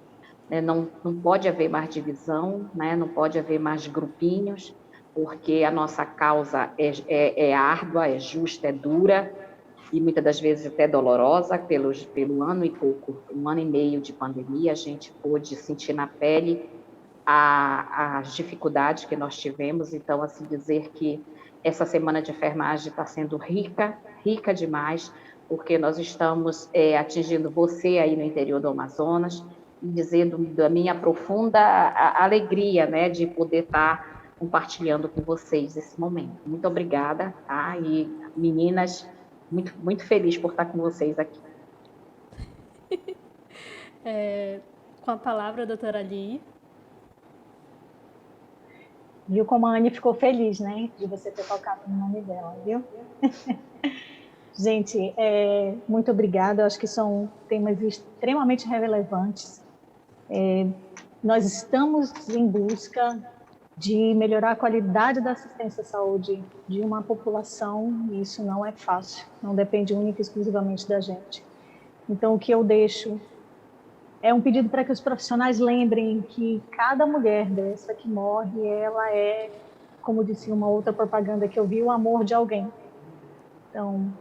né? Não pode haver mais divisão, né? Não pode haver mais grupinhos, porque a nossa causa é árdua, é justa, é dura, e muitas das vezes até dolorosa, pelo ano e pouco, 1 ano e meio de pandemia, a gente pôde sentir na pele as dificuldades que nós tivemos. Então, assim, dizer que essa semana de enfermagem está sendo rica, rica demais, porque nós estamos atingindo você aí no interior do Amazonas, e dizendo da minha profunda alegria, né, de poder estar compartilhando com vocês esse momento. Muito obrigada, tá? E meninas, muito, muito feliz por estar com vocês aqui. Com a palavra, doutora Ali. Viu como a Anne ficou feliz, né, de você ter colocado o nome dela, viu? Gente, muito obrigada. Eu acho que são temas extremamente relevantes. Nós estamos em busca de melhorar a qualidade da assistência à saúde de uma população, e isso não é fácil, não depende única e exclusivamente da gente. Então, o que eu deixo é um pedido para que os profissionais lembrem que cada mulher dessa que morre, ela é, como disse uma outra propaganda que eu vi, o amor de alguém. Então,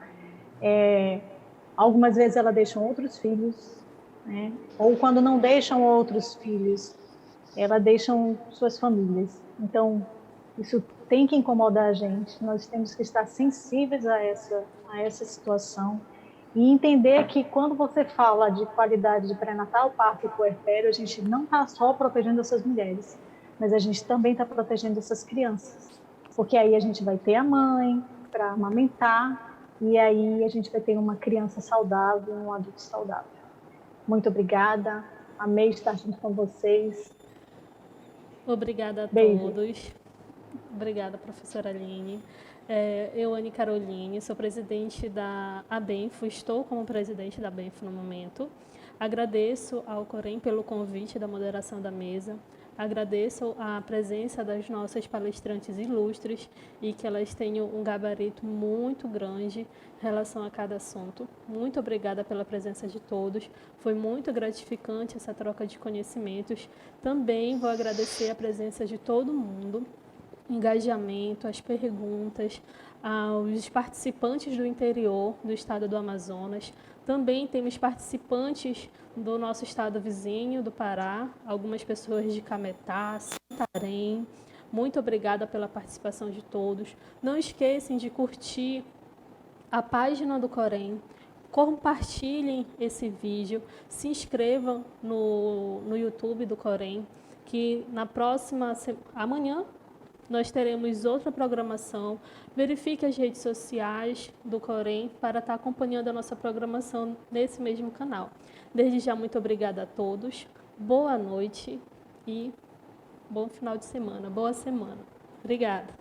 algumas vezes ela deixa outros filhos, né? Ou quando não deixam outros filhos, ela deixam suas famílias. Então, isso tem que incomodar a gente. Nós temos que estar sensíveis a essa situação e entender que quando você fala de qualidade de pré-natal, parto e puerpério, a gente não está só protegendo essas mulheres, mas a gente também está protegendo essas crianças. Porque aí a gente vai ter a mãe para amamentar e aí a gente vai ter uma criança saudável, um adulto saudável. Muito obrigada. Amei estar junto com vocês. Obrigada a Beijo. todos. Obrigada, professora Aline. Eu, Anne Caroline, sou presidente da ABENFO, estou como presidente da ABENFO no momento. Agradeço ao Corém pelo convite da moderação da mesa. Agradeço a presença das nossas palestrantes ilustres e que elas tenham um gabarito muito grande em relação a cada assunto. Muito obrigada pela presença de todos. Foi muito gratificante essa troca de conhecimentos. Também vou agradecer a presença de todo mundo, engajamento, as perguntas, aos participantes do interior do estado do Amazonas. Também temos participantes do nosso estado vizinho, do Pará, algumas pessoas de Cametá, Santarém. Muito obrigada pela participação de todos. Não esqueçam de curtir a página do Corém, compartilhem esse vídeo, se inscrevam no YouTube do Corém, que na próxima amanhã nós teremos outra programação. Verifique as redes sociais do Corém para estar acompanhando a nossa programação nesse mesmo canal. Desde já, muito obrigada a todos. Boa noite e bom final de semana. Boa semana. Obrigada.